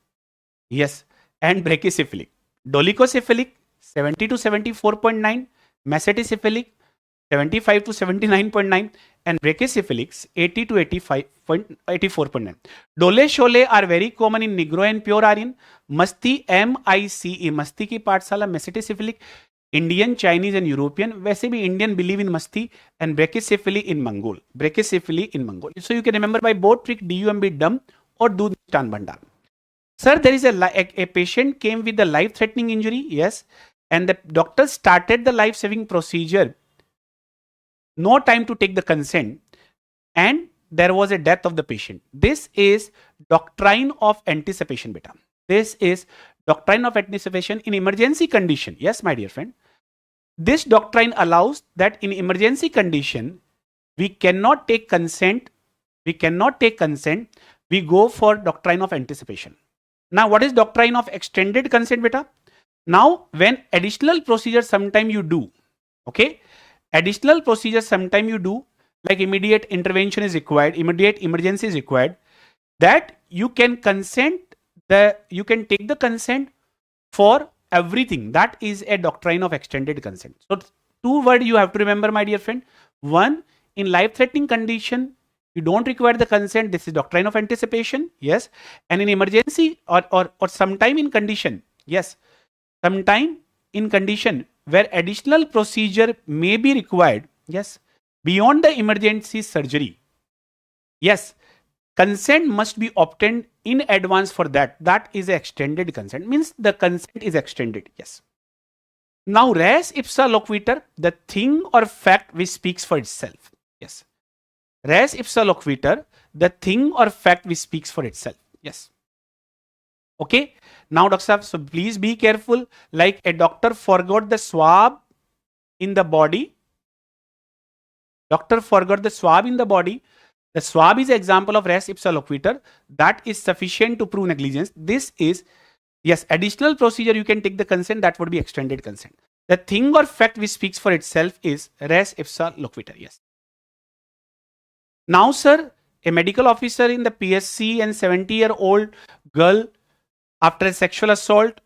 yes, and brachysyphilic. Dolichosyphilic 70 to 74.9, mesatisyphilic 75 to 79.9, and brachycephalics 80 to 84.9. Dole shole are very common in Negro and pure Aryan. Masti, M-I-C-E, Masti की पाठशाला, mesatisyphilic, Indian, Chinese and European. वैसे भी Indian believe in Masti, and brachycephaly in Mongol. Brachycephaly in Mongol. So you can remember by both trick D-U-M-B, dumb, or Doodh Mishtan Bhandar. Sir, there is a patient came with a life-threatening injury. Yes. And the doctor started the life-saving procedure no time to take the consent, and there was a death of the patient. This is doctrine of anticipation, beta. This is doctrine of anticipation in emergency condition. Yes, my dear friend. This doctrine allows that in emergency condition, we cannot take consent. We cannot take consent. We go for doctrine of anticipation. Now, what is doctrine of extended consent, beta? Now, when additional procedures sometime you do, okay, additional procedures sometime you do, like immediate intervention is required, immediate emergency is required, that you can consent, you can take the consent for everything. That is a doctrine of extended consent. So, two words you have to remember, my dear friend. One, in life-threatening condition, you don't require the consent. This is doctrine of anticipation. Yes. And in emergency or sometime in condition. Yes. Sometime in condition where additional procedure may be required. Yes. Beyond the emergency surgery. Yes. Consent must be obtained in advance for that. That is extended consent. Means the consent is extended. Yes. Now, res ipsa loquitur, the thing or fact which speaks for itself. Yes. Res ipsa loquitur, the thing or fact which speaks for itself. Yes. Okay. Now, Dr. Sahab, so please be careful. Like a doctor forgot the swab in the body. Doctor forgot the swab in the body. The swab is an example of res ipsa loquitur. That is sufficient to prove negligence. This is, yes, additional procedure you can take the consent. That would be extended consent. The thing or fact which speaks for itself is res ipsa loquitur. Yes. Now, sir, a medical officer in the PSC and 70-year-old girl after a sexual assault,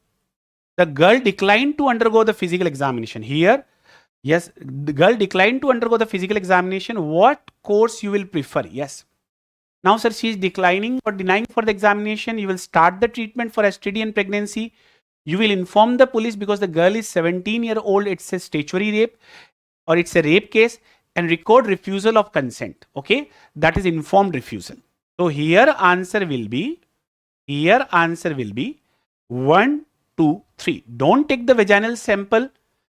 the girl declined to undergo the physical examination. Here, yes, the girl declined to undergo the physical examination. What course you will prefer? Yes. Now, sir, she is declining or denying for the examination. You will start the treatment for STD and pregnancy. You will inform the police because the girl is 17-year-old. It's a statutory rape or it's a rape case. And record refusal of consent. Okay, that is informed refusal. So here answer will be 1, 2, 3. Don't take the vaginal sample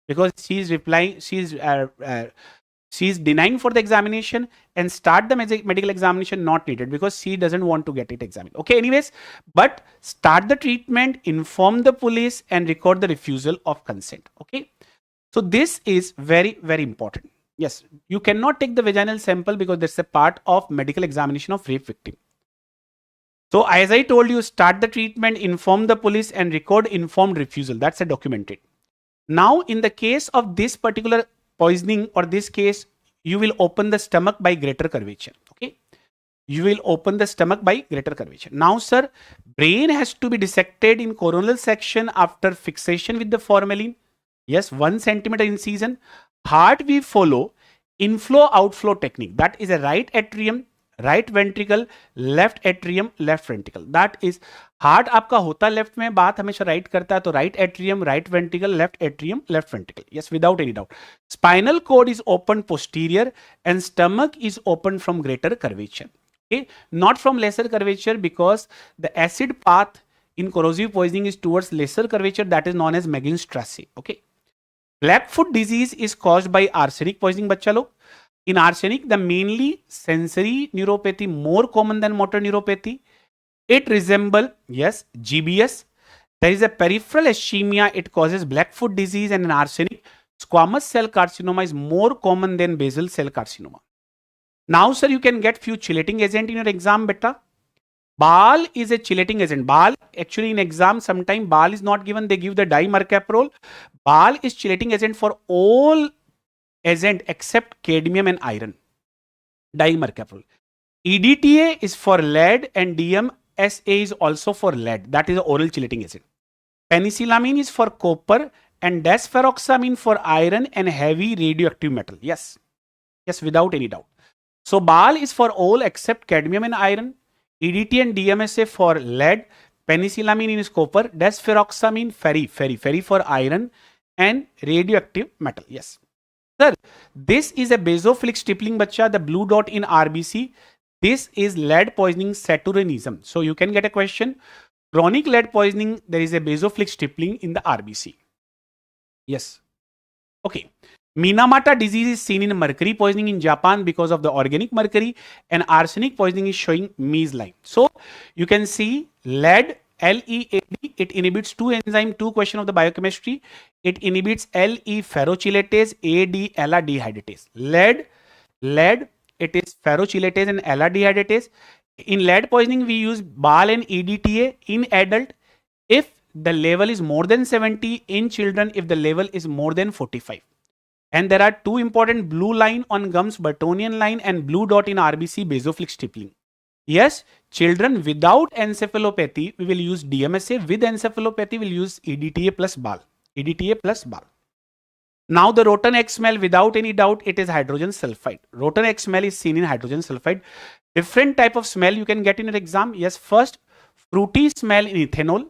because she is replying. She is denying for the examination, and start the medical examination not needed because she doesn't want to get it examined. Okay, anyways, but start the treatment, inform the police, and record the refusal of consent. Okay, so this is very, very important. Yes, you cannot take the vaginal sample because that's a part of medical examination of rape victim. So as I told you, start the treatment, inform the police, and record informed refusal. That's a documented. Now, in the case of this particular poisoning or this case, you will open the stomach by greater curvature. Okay, you will open the stomach by greater curvature. Now, sir, brain has to be dissected in coronal section after fixation with the formalin. Yes, 1 centimeter incision. Heart we follow inflow outflow technique. That is a right atrium, right ventricle, left atrium, left ventricle. That is heart आपका होता left में, बात हमेशा right करता है तो right atrium, right ventricle, left atrium, left ventricle. Yes, without any doubt. Spinal cord is open posterior and stomach is open from greater curvature. Okay, not from lesser curvature because the acid path in corrosive poisoning is towards lesser curvature. That is known as Meggins-Strasse. Okay. Blackfoot disease is caused by arsenic poisoning, bachcha log. In arsenic, the mainly sensory neuropathy more common than motor neuropathy. It resembles, yes, GBS. There is a peripheral ischemia. It causes Blackfoot disease, and in arsenic, squamous cell carcinoma is more common than basal cell carcinoma. Now, sir, you can get few chelating agent in your exam, beta. BAL is a chelating agent. BAL, actually in exam, sometimes BAL is not given. They give the dimercaprol. BAL is chelating agent for all agent except cadmium and iron. Dimercaprol. EDTA is for lead and DMSA is also for lead. That is the oral chelating agent. Penicillamine is for copper and desferoxamine for iron and heavy radioactive metal. Yes. Yes, without any doubt. So BAL is for all except cadmium and iron. EDT and DMSA for lead, penicillamine is copper, desferoxamine ferri for iron and radioactive metal. Yes. Sir, this is a basophilic stippling, bachcha, the blue dot in RBC. This is lead poisoning saturanism. So you can get a question. Chronic lead poisoning, there is a basophilic stippling in the RBC. Yes. Okay. Minamata disease is seen in mercury poisoning in Japan because of the organic mercury, and arsenic poisoning is showing Mees line. So you can see lead, LEAD, it inhibits two enzyme, two question of the biochemistry. It inhibits LE ferrochelatase, AD LR dehydratase. Lead, it is ferrochelatase and LR dehydratase. In lead poisoning, we use BAL and EDTA in adult if the level is more than 70, in children if the level is more than 45. And there are two important blue line on gums, Burtonian line, and blue dot in RBC, basofilk stippling. Yes, children without encephalopathy, we will use DMSA. With encephalopathy, we'll use EDTA plus BAL. EDTA plus BAL. Now the rotten egg smell, without any doubt, it is hydrogen sulfide. Rotten egg smell is seen in hydrogen sulfide. Different type of smell you can get in an exam. Yes, first, fruity smell in ethanol.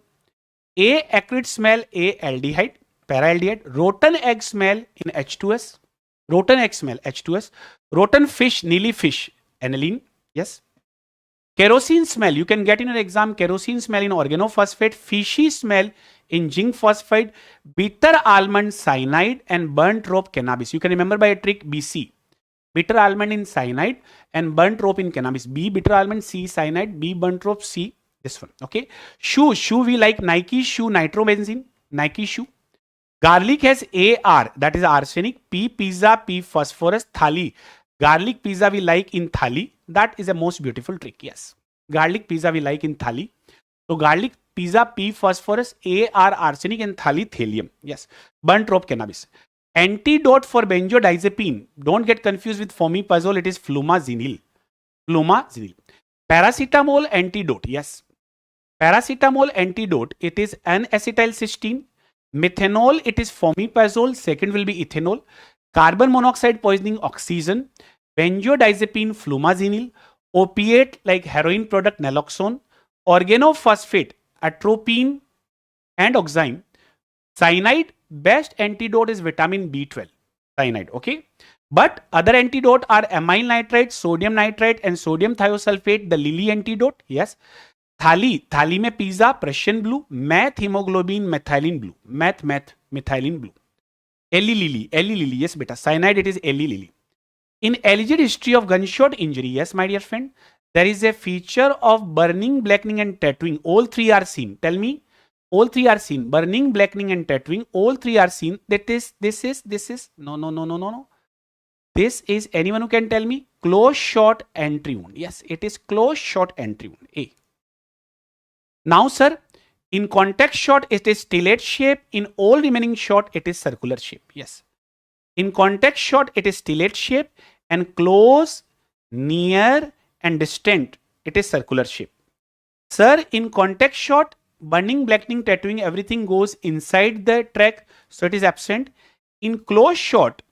A acrid smell, A aldehyde, paraldehyde. Rotten egg smell in H2S. Rotten egg smell, H2S. Rotten fish, Neely fish, aniline. Yes. Kerosene smell, you can get in an exam. Kerosene smell in organophosphate. Fishy smell in zinc phosphide. Bitter almond cyanide and burnt rope cannabis. You can remember by a trick BC. Bitter almond in cyanide and burnt rope in cannabis. B bitter almond, C cyanide, B burnt rope, C this one. Okay. Shoe we like Nike shoe, nitrobenzene, Nike shoe. Garlic has AR, that is arsenic. P pizza, P phosphorus. Thali, garlic pizza we like in thali. That is a most beautiful trick. Yes, garlic pizza we like in thali. So garlic pizza, P phosphorus, AR arsenic, and thali thallium. Yes, burnt rope cannabis. Antidote for benzodiazepine. Don't get confused with fomepizole. It is flumazenil. Flumazenil. Paracetamol antidote. Yes, paracetamol antidote. It is N-acetylcysteine. Methanol, it is fomepizole. Second will be ethanol. Carbon monoxide poisoning, oxygen. Benzodiazepine, flumazenil. Opiate like heroin product, naloxone. Organophosphate, atropine and oxime. Cyanide, best antidote is vitamin B12. Cyanide, okay. But other antidote are amyl nitrite, sodium nitrite, and sodium thiosulfate, the Lilly antidote. Yes. Thali में pizza, Prussian blue, meth hemoglobin, methylene blue, meth methylene blue. Eli Lilly, yes beta. Cyanide, it is Eli Lilly. In alleged history of gunshot injury, yes my dear friend, there is a feature of burning, blackening and tattooing. All three are seen. Tell me, all three are seen. Burning, blackening and tattooing, all three are seen. This is, no. This is, anyone who can tell me, close shot entry wound. Yes, it is close shot entry wound, A. Now, sir, in contact shot, it is stellate shape. In all remaining shot, it is circular shape. Yes. In contact shot, it is stellate shape, and close, near, and distant, it is circular shape. Sir, in contact shot, burning, blackening, tattooing, everything goes inside the track, so it is absent. In close shot,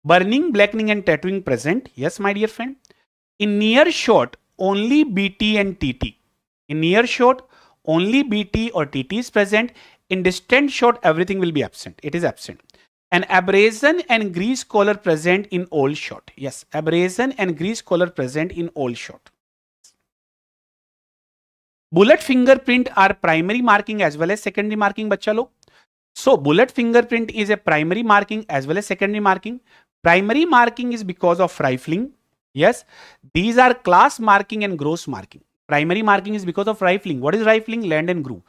burning, blackening, and tattooing present. Yes, my dear friend. In near shot, only BT and TT. In near shot, only BT or TT is present. In distant shot, everything will be absent. It is absent. And abrasion and grease color present in all shot. Yes, abrasion and grease color present in all shot. Bullet fingerprint are primary marking as well as secondary marking, bachcha log. So bullet fingerprint is a primary marking as well as secondary marking. Primary marking is because of rifling. Yes, these are class marking and gross marking. Primary marking is because of rifling. What is rifling? Land and groove.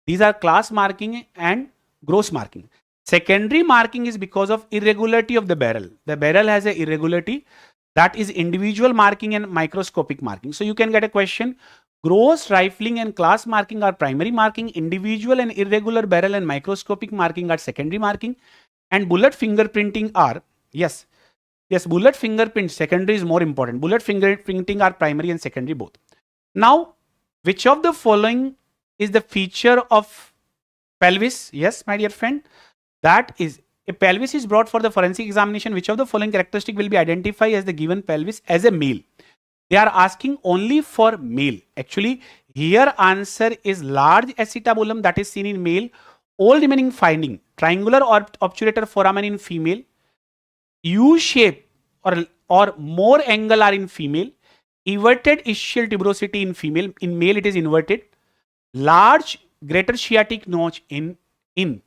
These are class marking and gross marking. Secondary marking is because of irregularity of the barrel. The barrel has an irregularity, that is individual marking and microscopic marking. So you can get a question. Gross, rifling and class marking are primary marking. Individual and irregular barrel and microscopic marking are secondary marking. And bullet fingerprinting are, yes, bullet fingerprint secondary is more important. Bullet fingerprinting are primary and secondary both. Now, which of the following is the feature of pelvis? Yes, my dear friend, that is, a pelvis is brought for the forensic examination. Which of the following characteristic will be identified as the given pelvis as a male? They are asking only for male. Actually, here answer is large acetabulum, that is seen in male. All remaining finding, triangular or obturator foramen in female. U shape or more angle are in female. Everted ischial tuberosity in female. In male, it is inverted. Large greater sciatic notch in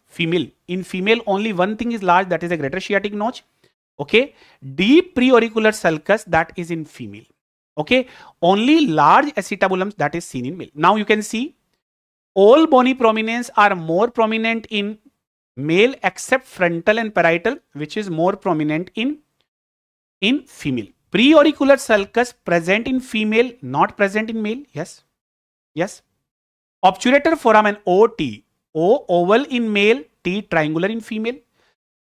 female. In female, only one thing is large, that is a greater sciatic notch. Okay, deep preauricular sulcus, that is in female. Okay, only large acetabulums, that is seen in male. Now you can see all bony prominence are more prominent in male except frontal and parietal, which is more prominent in female. Preauricular sulcus present in female, not present in male. Yes, yes. Obturator foramen OT, O oval in male, T triangular in female.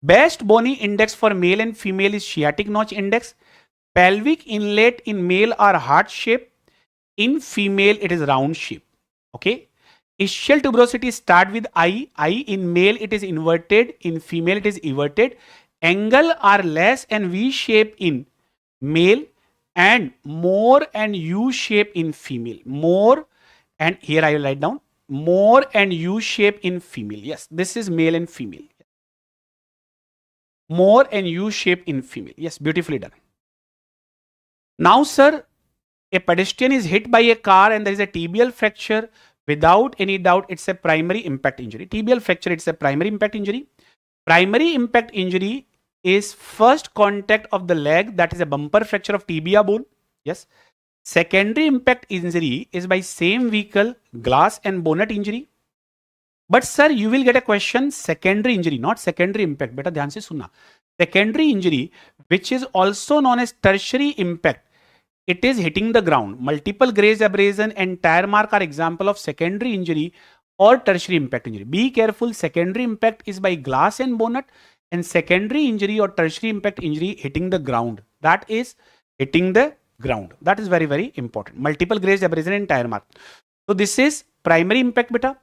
Best bony index for male and female is sciatic notch index. Pelvic inlet in male are heart shape. In female, it is round shape. Okay. Ischial tuberosity start with I. I in male, it is inverted. In female, it is everted. Angle are less and V shape in male and more and U shape in female. More, and here I will write down more and U shape in female. Yes, this is male and female. More and U shape in female. Yes, beautifully done. Now, sir, a pedestrian is hit by a car and there is a tibial fracture. Without any doubt, it's a primary impact injury. Tibial fracture, it's a primary impact injury. Primary impact injury is first contact of the leg, that is a bumper fracture of tibia bone. Yes. Secondary impact injury is by same vehicle, glass and bonnet injury. But sir, you will get a question, secondary injury, not secondary impact. Beta dhyan se sunna. Secondary injury, which is also known as tertiary impact, it is hitting the ground. Multiple graze abrasion and tire mark are example of secondary injury or tertiary impact injury. Be careful, secondary impact is by glass and bonnet, and secondary injury or tertiary impact injury hitting the ground. That is hitting the ground. That is very, very important. Multiple graze abrasion and tire mark. So this is primary impact, beta.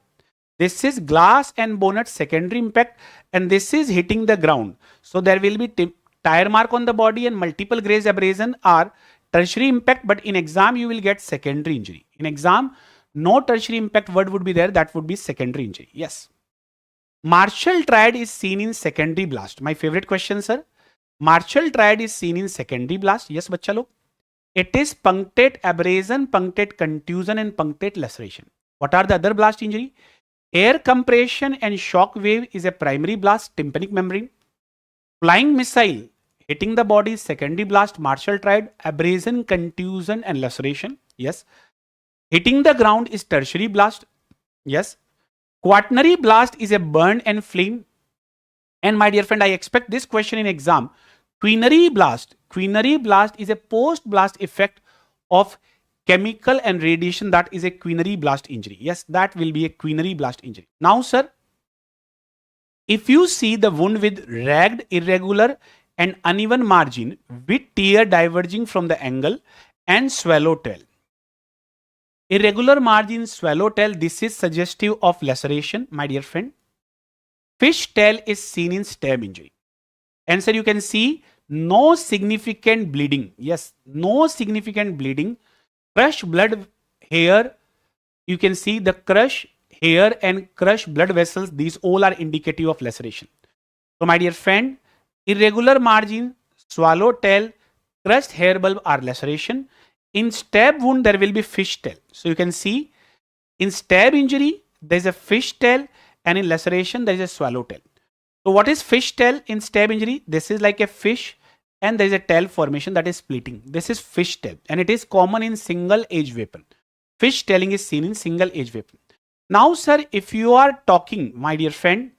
This is glass and bonnet secondary impact, and this is hitting the ground. So there will be tire mark on the body and multiple graze abrasion are tertiary impact, but in exam you will get secondary injury. In exam, no tertiary impact word would be there, that would be secondary injury. Yes. Martial triad is seen in secondary blast. My favorite question, sir. Martial triad is seen in secondary blast. Yes, bacha log. It is punctate abrasion, punctate contusion and punctate laceration. What are the other blast injury? Air compression and shock wave is a primary blast, tympanic membrane. Flying missile hitting the body, secondary blast, martial triad, abrasion, contusion and laceration. Yes. Hitting the ground is tertiary blast. Yes. Quaternary blast is a burn and flame. And my dear friend, I expect this question in exam. Quinary blast is a post blast effect of chemical and radiation. That is a quinary blast injury. Yes, that will be a quinary blast injury. Now, sir, if you see the wound with ragged, irregular and uneven margin with tear diverging from the angle and swallowtail. Irregular margin, swallowtail, this is suggestive of laceration, my dear friend. Fishtail is seen in stab injury. And sir, you can see no significant bleeding. Yes, no significant bleeding. Crushed blood hair, you can see the crushed hair and crushed blood vessels. These all are indicative of laceration. So my dear friend, irregular margin, swallowtail, crushed hair bulb are laceration. In stab wound, there will be fishtail. So you can see in stab injury, there is a fishtail, and in laceration, there is a swallowtail. So what is fishtail in stab injury? This is like a fish and there is a tail formation that is splitting. This is fishtail and it is common in single edge weapon. Fishtailing is seen in single edge weapon. Now, sir, if you are talking, my dear friend,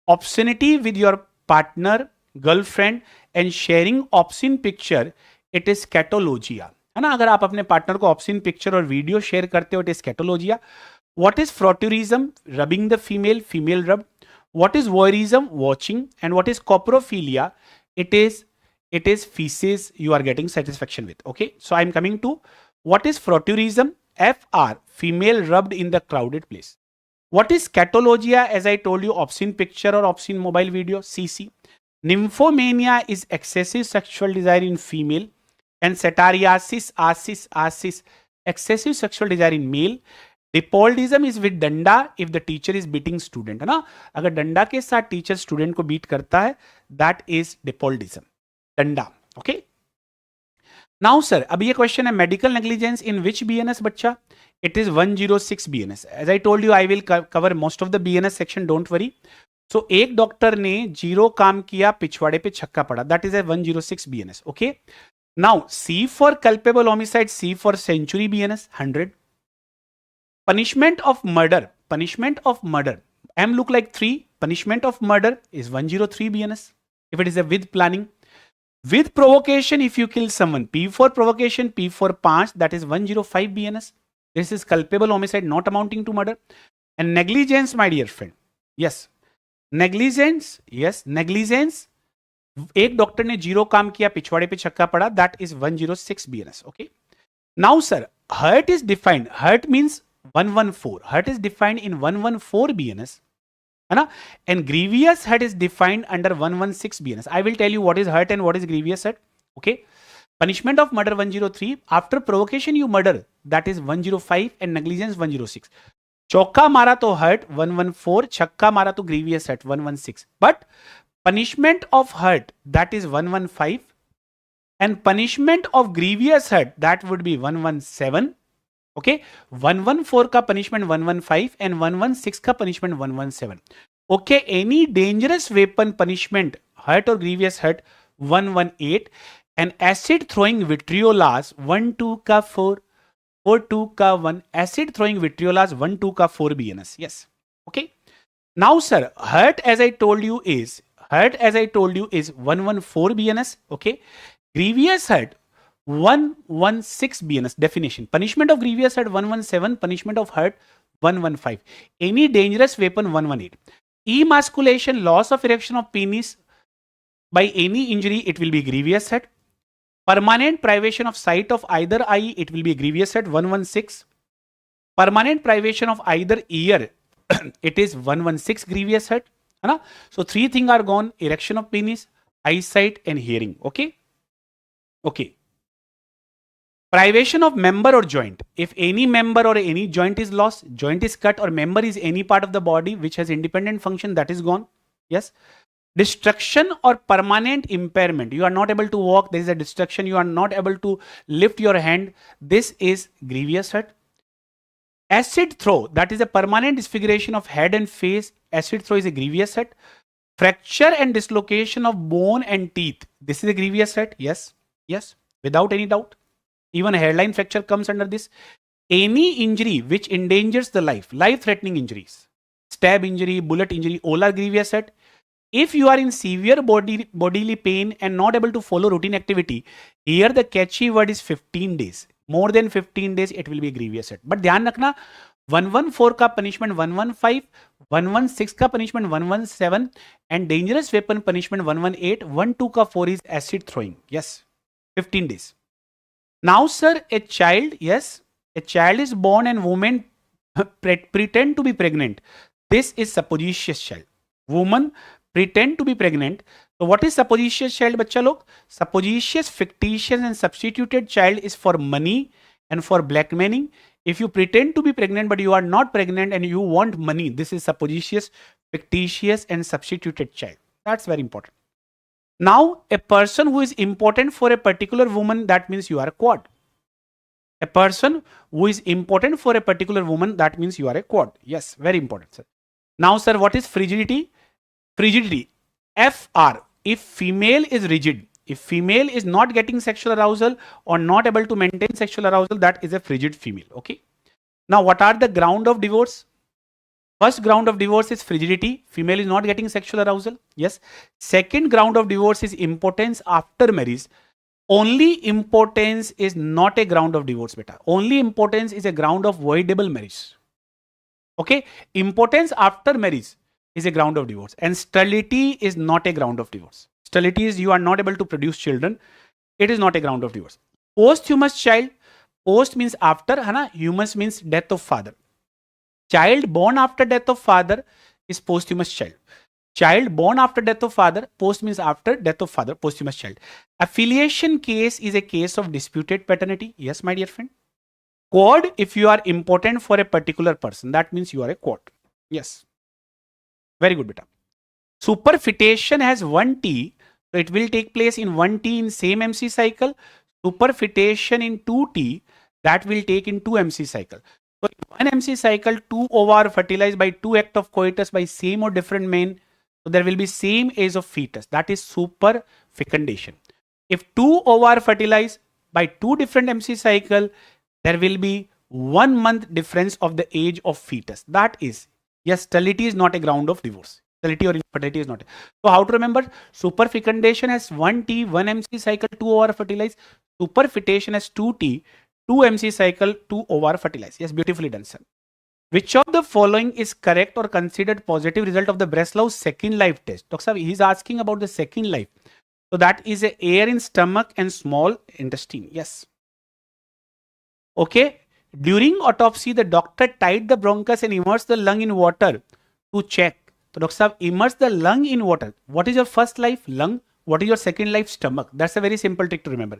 obscenity with your partner, girlfriend and sharing obscene picture, it is scatologia. है ना, अगर आप अपने partner को obscene picture और video share करते हो, it is scatologia. What is frotteurism? Rubbing the female, female rub. What is voyeurism? Watching. And what is coprophilia? It is feces you are getting satisfaction with. Okay, so I am coming to what is frotturism? FR, female rubbed in the crowded place. What is scatologia? As I told you, obscene picture or obscene mobile video, CC. Nymphomania is excessive sexual desire in female. And cetariasis, asis, excessive sexual desire in male. Dipoldism is with danda if the teacher is beating student, है ना. अगर डंडा के साथ teacher student को beat करता है, that is dipoldism. डंडा. Okay. Now sir, अब ये क्वेश्चन है, medical negligence in which BNS बच्चा? It is 106 BNS. As I told you, I will cover most of the BNS section, don't worry. सो एक doctor ने 0 काम किया, पिछवाड़े पे छक्का पड़ा, that is a 106 BNS. Okay, now C for culpable homicide, C for century BNS 100. Punishment of murder, M look like 3, punishment of murder is 103 BNS if it is a with planning. With provocation, if you kill someone, P for provocation, P for 5, that is 105 BNS. This is culpable homicide not amounting to murder. And negligence, my dear friend, yes, negligence, एक doctor ने 0 काम किया, पिछवाड़े पे छक्का पड़ा, that is 106 BNS. Okay, now sir, hurt is defined, hurt means 114, hurt is defined in 114 BNS, है ना, and grievous hurt is defined under 116 BNS. I will tell you what is hurt and what is grievous hurt. Okay, punishment of murder 103, after provocation you murder, that is 105, and negligence 106. चौका मारा तो hurt 114, छक्का मारा तो grievous hurt 116, but punishment of hurt that is 115, and punishment of grievous hurt that would be 117. Okay, 114 का punishment 115 and 116 का punishment 117. Okay, any dangerous weapon punishment hurt or grievous hurt 118, and acid throwing vitriolas 1-2 का 4, 4-2 का 1, acid throwing vitriolas 1-2 का 4 BNS. Yes. Okay, now sir, hurt as I told you is 114 BNS. Okay, grievous hurt 116 BNS. Definition: punishment of grievous hurt 117, punishment of hurt 115. Any dangerous weapon 118. Emasculation, loss of erection of penis by any injury, it will be grievous hurt. Permanent privation of sight of either eye, it will be grievous hurt 116. Permanent privation of either ear, it is 116 grievous hurt. So 3 things are gone: erection of penis, eyesight, and hearing. Okay. Okay. Privation of member or joint. If any member or any joint is lost, joint is cut, or member is any part of the body which has independent function, that is gone. Yes. Destruction or permanent impairment. You are not able to walk. There is a destruction. You are not able to lift your hand. This is grievous hurt. Acid throw. That is a permanent disfiguration of head and face. Acid throw is a grievous hurt. Fracture and dislocation of bone and teeth. This is a grievous hurt. Yes. Yes. Without any doubt. Even hairline fracture comes under this. Any injury which endangers the life-threatening injuries, stab injury, bullet injury, all are grievous hurt. If you are in severe bodily pain and not able to follow routine activity, here the catchy word is 15 days. More than 15 days, it will be grievous hurt. But ध्यान रखना, 114 का punishment 115, 116 का punishment 117, and dangerous weapon punishment 118, 12 का 4 is acid throwing. Yes, 15 days. Now, sir, a child is born and woman pretend to be pregnant. This is supposititious child. Woman pretend to be pregnant. So, what is supposititious child, bachcha log? Supposititious, fictitious, and substituted child is for money and for blackmailing. If you pretend to be pregnant but you are not pregnant and you want money, this is supposititious, fictitious, and substituted child. That's very important. Now, a person who is important for a particular woman, that means you are a quad. A person who is important for a particular woman, that means you are a quad. Yes, very important, sir. Now, sir, what is frigidity? Frigidity, FR. If female is rigid, if female is not getting sexual arousal or not able to maintain sexual arousal, that is a frigid female. Okay. Now, what are the ground of divorce? First ground of divorce is frigidity. Female is not getting sexual arousal. Yes. Second ground of divorce is impotence after marriage. Only impotence is not a ground of divorce, beta. Only impotence is a ground of voidable marriage. Okay. Impotence after marriage is a ground of divorce. And sterility is not a ground of divorce. Sterility is you are not able to produce children. It is not a ground of divorce. Posthumous child. Post means after. Humus means death of father. Child born after death of father is posthumous child. Child born after death of father, post means after death of father, posthumous child. Affiliation case is a case of disputed paternity. Yes, my dear friend. Quad, if you are important for a particular person, that means you are a quad. Yes. Very good, beta. Superfetation has 1 T, so it will take place in 1 T in same MC cycle. Superfetation in 2 T, that will take in 2 MC cycle. So in 1 MC cycle, 2 ova are fertilized by 2 act of coitus by same or different men. So there will be same age of fetus. That is superfecundation. If two ova fertilize by two different MC cycle, there will be 1 month difference of the age of fetus. That is, yes, sterility is not a ground of divorce. Sterility or infertility is not. So how to remember? Superfecundation has 1T, 1 MC cycle, 2 ova fertilize. Superfetation has 2T, 2 MC cycle, 2 ova fertilize. Yes, beautifully done, sir. Which of the following is correct or considered positive result of the Breslau's second life test? Doctor, he is asking about the second life. So that is a air in stomach and small intestine. Yes. Okay. During autopsy, the doctor tied the bronchus and immersed the lung in water to check. So Doctor, immerse the lung in water. What is your first life? Lung. What is your second life? Stomach. That's a very simple trick to remember.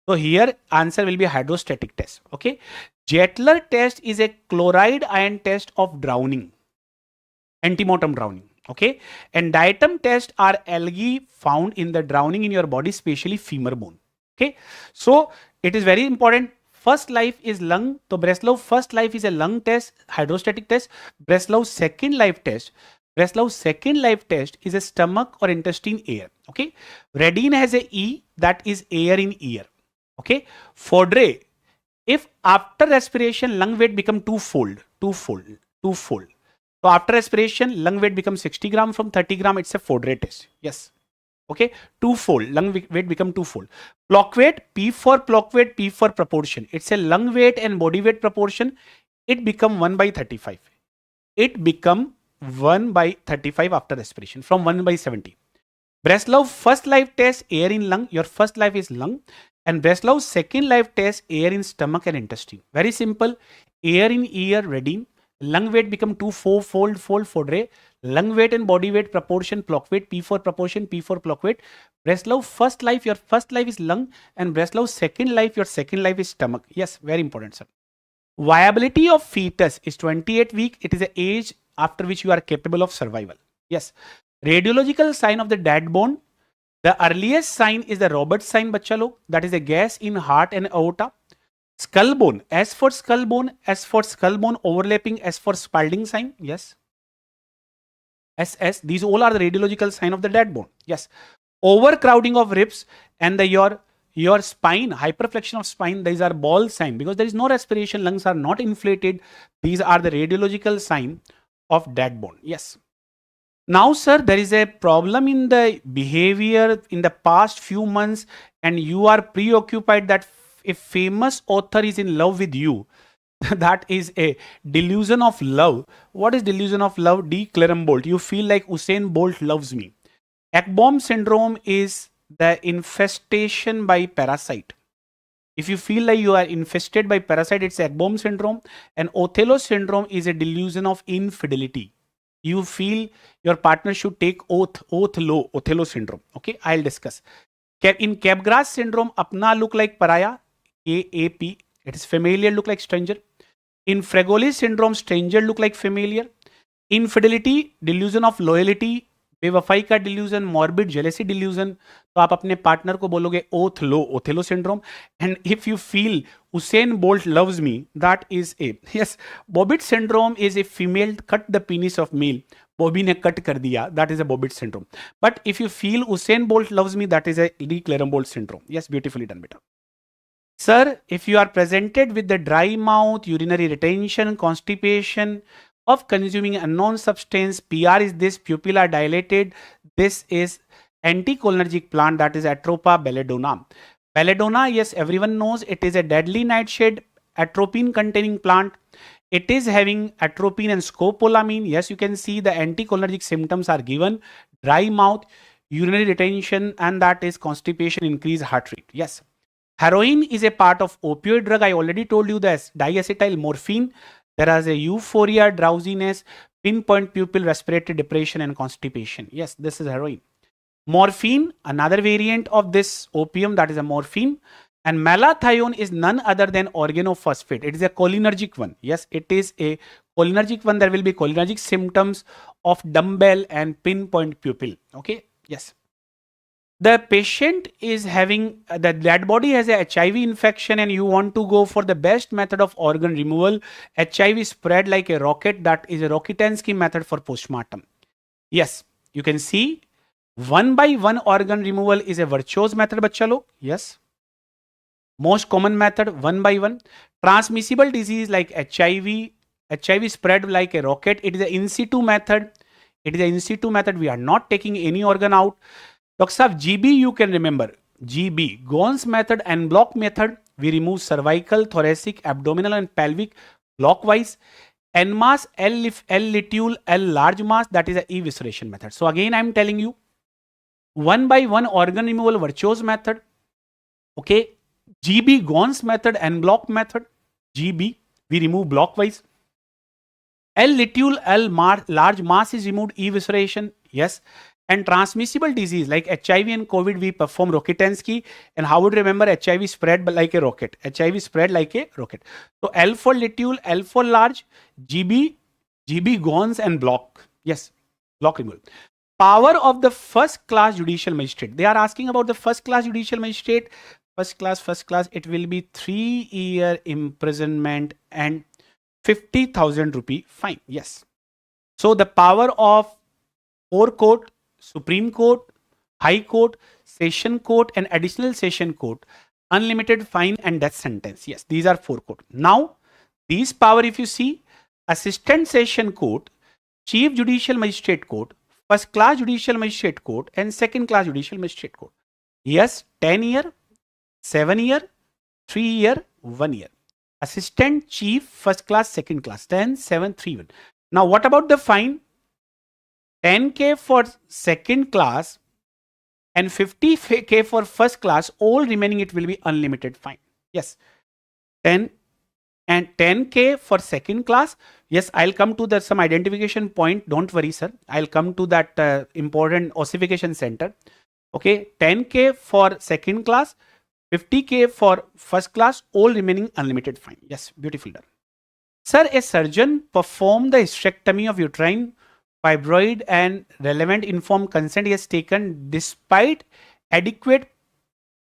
So here answer will be hydrostatic test. Okay. Jettler test is a chloride ion test of drowning. Antemortem drowning. Okay. And diatom test are algae found in the drowning in your body, especially femur bone. Okay. So it is very important. First life is lung. So Breslau's first life is a lung test, hydrostatic test. Breslau's second life test. Breslau's second life test is a stomach or intestine air. Okay. Redine has a E, that is air in ear. Okay. Fodre, if after respiration lung weight become twofold. So after respiration lung weight becomes 60 gram from 30 gram. It's a Fodre test. Yes. Okay. Twofold. Lung weight become twofold. Plock weight, P for plock weight, P for proportion. It's a lung weight and body weight proportion. It become 1/35. It become 1/35 after respiration from 1/70. Breslau's first life test air in lung. Your first life is lung. And Breslau's second life test air in stomach and intestine. Very simple. Air in ear, Redine. Lung weight become fold Fodre. Lung weight and body weight proportion, plock weight, P for proportion, P for plock weight. Breslau's first life, your first life is lung. And Breslau's second life, your second life is stomach. Yes, very important, sir. Viability of fetus is 28 weeks. It is the age after which you are capable of survival. Yes. Radiological sign of the dead bone. The earliest sign is the Roberts sign, bachcha log. That is a gas in heart and aorta. Skull bone. S for skull bone. S for skull bone overlapping. S for Spalding sign. Yes. SS. These all are the radiological sign of the dead bone. Yes. Overcrowding of ribs and your spine, hyperflexion of spine. These are ball sign because there is no respiration. Lungs are not inflated. These are the radiological sign of dead bone. Yes. Now, sir, there is a problem in the behavior in the past few months and you are preoccupied that if famous author is in love with you, that is a delusion of love. What is delusion of love? D. Clarenbolt. You feel like Usain Bolt loves me. Ekbom syndrome is the infestation by parasite. If you feel like you are infested by parasite, it's Ekbom syndrome. And Othello syndrome is a delusion of infidelity. You feel your partner should take oath low, Othello syndrome. Okay, I'll discuss. In Capgras syndrome, apna look like pariah, AAP. It is familiar look like stranger. In Fregoli syndrome, stranger look like familiar. Infidelity, delusion of loyalty, बेवफाई का delusion, morbid jealousy delusion. तो आप अपने partner को बोलोगे oath low, Othello syndrome. And if you feel Usain Bolt loves me, that is a, yes, Bobbitt syndrome is a female cut the penis of male. Bobby ने cut कर दिया, that is a Bobbitt syndrome. But if you feel Usain Bolt loves me, that is a Lee Clarenbolt syndrome. Yes, beautifully done, beta. Sir, if you are presented with the dry mouth, urinary retention, constipation, of consuming unknown substance, PR is this, pupil are dilated, this is anticholinergic plant, that is Atropa belladonna. Belladonna, yes, everyone knows it is a deadly nightshade, atropine containing plant. It is having atropine and scopolamine. Yes, you can see the anticholinergic symptoms are given, dry mouth, urinary retention, and that is constipation, increased heart rate. Yes. Heroin is a part of opioid drug. I already told you this, diacetyl morphine. There is a euphoria, drowsiness, pinpoint pupil, respiratory depression, and constipation. Yes, this is heroin. Morphine, another variant of this opium, that is a morphine. And malathion is none other than organophosphate. It is a cholinergic one. Yes, it is a cholinergic one. There will be cholinergic symptoms of dumbbell and pinpoint pupil. Okay, yes. The patient is having, the dead body has a HIV infection and you want to go for the best method of organ removal. HIV spread like a rocket. That is a Rokitansky method for postmortem. Yes, you can see one by one organ removal is a virtuous method, bachcha log. Yes. Most common method, one by one. Transmissible disease like HIV, HIV spread like a rocket. It is an in situ method. It is an in situ method. We are not taking any organ out. Dr. Saab, GB you can remember. GB, Gon's method and block method. We remove cervical, thoracic, abdominal and pelvic clockwise. N mass, L litule, L large mass, that is a evisceration method. So again I am telling you, one by one organ removal virtuous method. Okay. GB, Gon's method and block method. GB, we remove blockwise. L litule, large mass is removed, evisceration. Yes. And transmissible disease like HIV and COVID, we perform Rokitansky. And how would you remember HIV spread like a rocket? HIV spread like a rocket. So L for litule, L for large, GB, Gons and block. Yes, block removal. Power of the first class judicial magistrate. They are asking about the first class judicial magistrate. First class, it will be 3-year imprisonment and 50,000 rupee fine. Yes. So the power of 4 court, Supreme Court, High Court, Session Court and Additional Session Court, unlimited fine and death sentence. Yes, these are 4 court. Now, these power if you see, Assistant Session Court, Chief Judicial Magistrate Court, First Class Judicial Magistrate Court and Second Class Judicial Magistrate Court. Yes, 10-year, 7-year, 3-year, 1 year. Assistant, Chief, First Class, Second Class, 10, 7, 3, 1. Now, what about the fine? 10K for second class and 50K for first class, all remaining it will be unlimited fine. Yes, 10 and 10K for second class. Yes, I'll come to some identification point. Don't worry, sir. I'll come to that important ossification center. Okay, 10K for second class, 50K for first class, all remaining unlimited fine. Yes, beautiful done. Sir, a surgeon performed the hysterectomy of uterine fibroid and relevant informed consent is taken despite adequate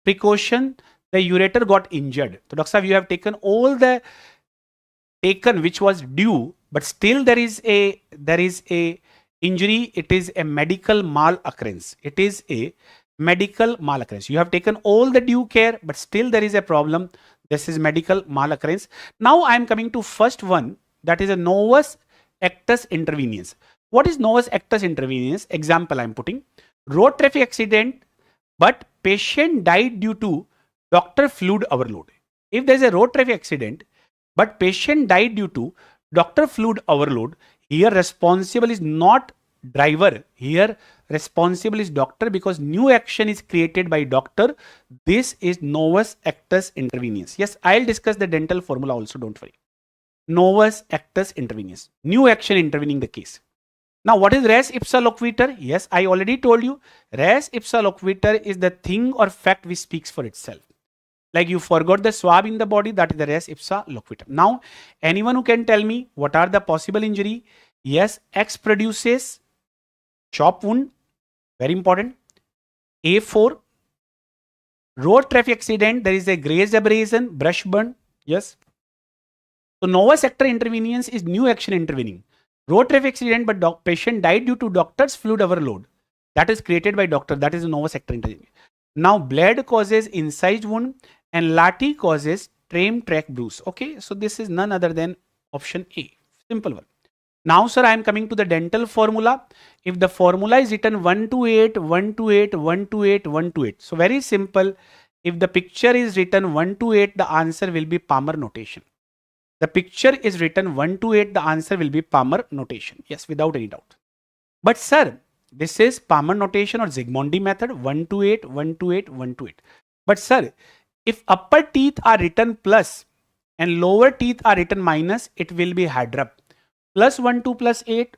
precaution, the ureter got injured. So, Dr. Saab, you have taken all the which was due, but still there is a injury. It is a medical mal-occurrence. It is a medical mal-occurrence. You have taken all the due care, but still there is a problem. This is medical mal-occurrence. Now I am coming to first one, that is a novus actus interveniens. What is novus actus interveniens? Example I am putting. Road traffic accident, but patient died due to doctor fluid overload. If there is a road traffic accident, but patient died due to doctor fluid overload, here responsible is not driver. Here responsible is doctor because new action is created by doctor. This is novus actus interveniens. Yes, I'll discuss the dental formula also, don't worry. Novus actus interveniens. New action intervening the case. Now, what is res ipsa loquitur? Yes, I already told you. Res ipsa loquitur is the thing or fact which speaks for itself. Like you forgot the swab in the body, that is the res ipsa loquitur. Now, anyone who can tell me what are the possible injury? Yes, X produces chop wound, very important. A4, road traffic accident, there is a grazed abrasion, brush burn. Yes. So, novus actus interveniens is new action intervening. Road traffic accident, but patient died due to doctor's fluid overload. That is created by doctor. That is a novus actus intervening. Now, bled causes incised wound and lati causes tram track bruise. Okay, so this is none other than option A. Simple one. Now, sir, I am coming to the dental formula. If the formula is written 1 to 8, 1 to 8, 1 to 8, 1 to 8. So, very simple. If the picture is written 1 to 8, the answer will be Palmer notation. The picture is written 1 to 8, the answer will be Palmer notation. Yes, without any doubt. But sir, this is Palmer notation or Zygmundi method, 1 to 8, 1 to 8, 1 to 8. But sir, if upper teeth are written plus and lower teeth are written minus, it will be Hadrup. Plus 1 to plus 8,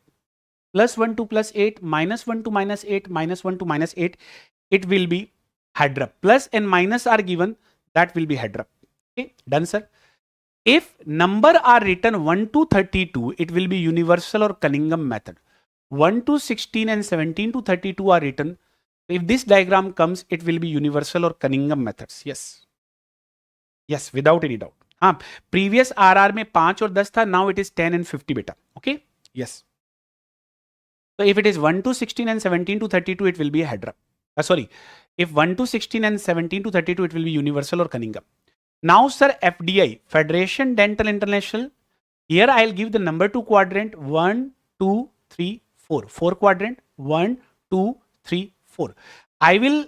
plus 1 to plus 8, minus 1 to minus 8, minus 1 to minus 8, it will be Hadrup. Plus and minus are given, that will be Hadrup. Okay, done sir. If number are written 1 to 32, it will be universal or Cunningham method. 1 to 16 and 17 to 32 are written. If this diagram comes, it will be universal or Cunningham methods. Yes. Yes, without any doubt. Previous RR में 5 और 10 था. Now it is 10 and 50 beta. Okay. Yes. So if it is 1 to 16 and 17 to 32, it will be a head rub. Sorry, if 1 to 16 and 17 to 32, it will be universal or Cunningham. Now, sir, FDI, Federation Dental International. Here I'll give the number 2 quadrant 1, 2, 3, 4. 4 quadrant 1, 2, 3, 4. I will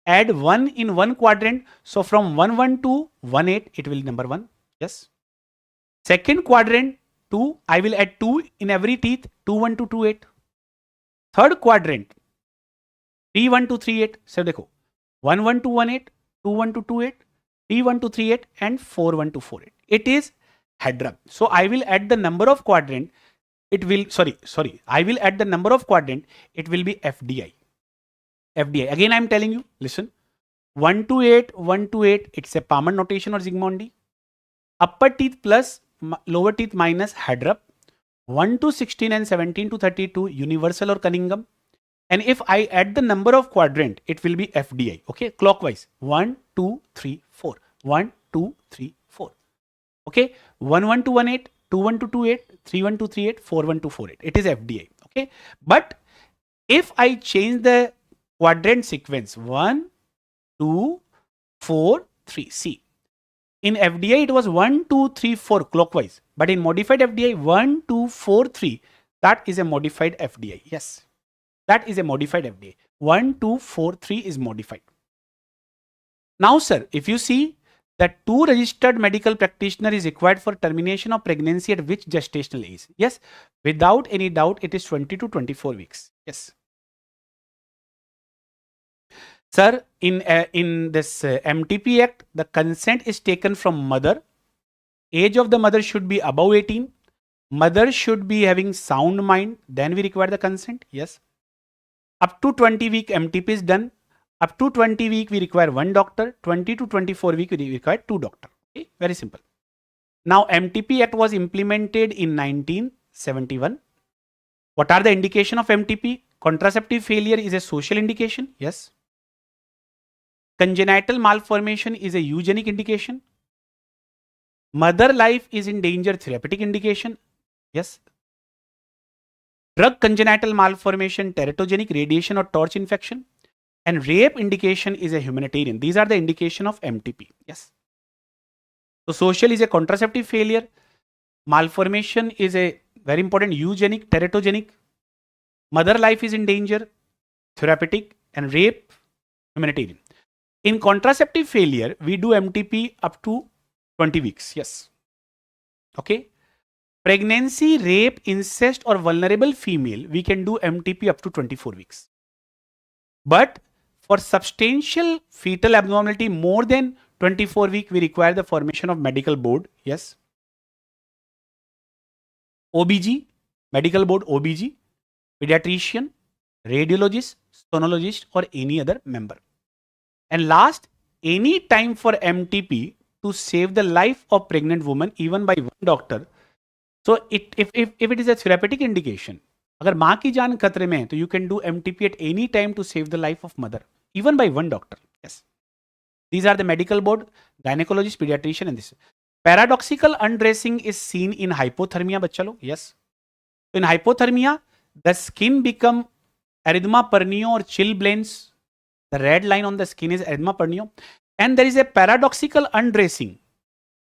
add 1 in 1 quadrant. So from 1, 1 to 1, 8, it will be number 1. Yes. Second quadrant 2, I will add 2 in every teeth 2, 1 to 2, 8. Third quadrant 3, 1 to 3, 8. So देखो 1, 1 to 1, 8, 2, 1 to 2, 8, 3, 1 to 3, 8 and 4, 1 to 4, 8. It is head rub. So I will add the number of quadrant. It will, sorry. I will add the number of quadrant. It will be FDI. FDI. Again, I am telling you, listen. 1 to 8, 1 to 8. It's a Palmer notation or Zsigmondy. Upper teeth plus lower teeth minus head rub. 1 to 16 and 17 to 32, universal or Cunningham. And if I add the number of quadrant, it will be FDI. Okay, clockwise. 1, 2, 3, 4. 1, 2, 3, 4. Okay, 1, 1 to 1, 8, 2, 1 to 2, 8, 3, 1 to 3, 8, 4, 1 to 4, 8. It is FDI. Okay, but if I change the quadrant sequence 1, 2, 4, 3, see. In FDI, it was 1, 2, 3, 4 clockwise. But in modified FDI, 1, 2, 4, 3. That is a modified FDI. Yes. That is a modified FDI. 1, 2, 4, 3 is modified. Now, sir, if you see that 2 registered medical practitioner is required for termination of pregnancy at which gestational age? Yes. Without any doubt, it is 20 to 24 weeks. Yes. Sir, in this MTP Act, the consent is taken from mother. Age of the mother should be above 18. Mother should be having sound mind. Then we require the consent. Yes. Up to 20 week MTP is done. Up to 20 week we require 1 doctor. 20 to 24 week we require 2 doctor. Okay? Very simple. Now MTP Act was implemented in 1971. What are the indication of MTP? Contraceptive failure is a social indication. Yes. Congenital malformation is a eugenic indication. Mother life is in danger, therapeutic indication. Yes. Drug congenital malformation, teratogenic, radiation or torch infection. And rape indication is a humanitarian. These are the indication of MTP. Yes. So social is a contraceptive failure. Malformation is a very important eugenic, teratogenic. Mother life is in danger, therapeutic, and rape, humanitarian. In contraceptive failure, we do MTP up to 20 weeks. Yes. Okay. Pregnancy, rape, incest or vulnerable female, we can do MTP up to 24 weeks. But for substantial fetal abnormality more than 24 weeks, we require the formation of medical board. Yes. OBG, medical board, OBG, pediatrician, radiologist, sonologist or any other member. And last, any time for MTP to save the life of pregnant woman even by 1 doctor. So if it is a therapeutic indication, अगर माँ की जान खतरे में है, तो you can do MTP at any time to save the life of mother, even by 1 doctor. Yes. These are the medical board, gynecologist, pediatrician, and this. Paradoxical undressing is seen in hypothermia, बच्चा लोग. Yes. In hypothermia, the skin become erythema pernio or chilblains. The red line on the skin is erythema pernio. And there is a paradoxical undressing.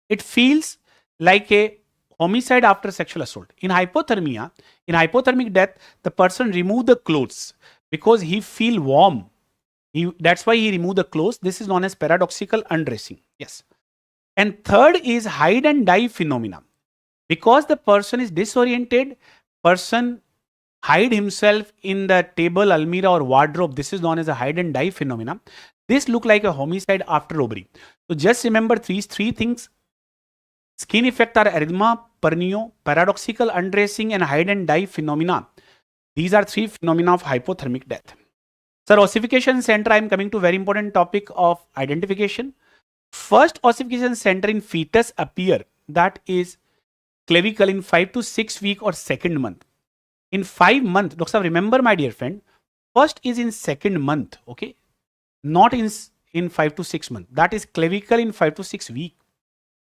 It feels like a homicide after sexual assault. In hypothermia, in hypothermic death, the person remove the clothes because he feel warm. That's why he remove the clothes. This is known as paradoxical undressing. Yes. And third is hide and die phenomena. Because the person is disoriented, person hide himself in the table, almirah or wardrobe. This is known as a hide and die phenomena. This look like a homicide after robbery. So just remember these 3 things. Skin effect are erythema, pernio, paradoxical undressing and hide and die phenomena. These are 3 phenomena of hypothermic death. Sir, ossification center, I am coming to very important topic of identification. First ossification center in fetus appear, that is clavicle, in 5 to 6 week or 2nd month. In 5 months, Dr. Sahab, remember my dear friend, first is in 2nd month, okay? Not in 5 to 6 months. That is clavicle in 5 to 6 week.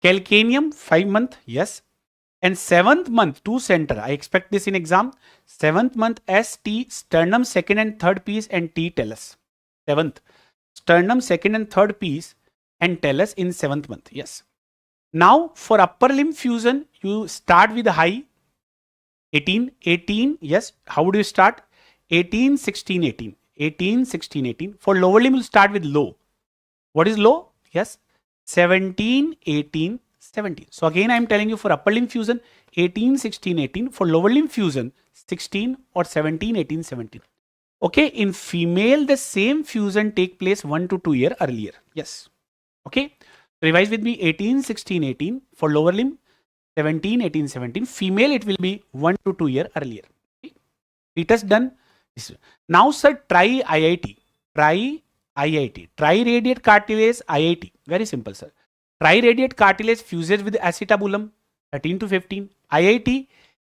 Calcaneum, 5 month, yes. And 7th month, to center, I expect this in exam. 7th month, ST, sternum second and third piece and T talus. 7th, sternum second and third piece and talus in 7th month. Yes. Now for upper limb fusion, you start with high 18. Yes. How would you start? 18, 16, 18. 18, 16, 18. For lower limb, you start with low. What is low? Yes. 17, 18, 17. So again, I am telling you for upper limb fusion, 18, 16, 18. For lower limb fusion, 16 or 17, 18, 17. Okay. In female, the same fusion take place 1 to 2 years earlier. Yes. Okay. Revise with me. 18, 16, 18. For lower limb, 17, 18, 17. Female, it will be 1 to 2 years earlier. Okay. Fetus done. Now, sir, try IIT. Try IIT. Triradiate cartilage IIT. Very simple, sir. Triradiate cartilage fuses with acetabulum 13 to 15. IIT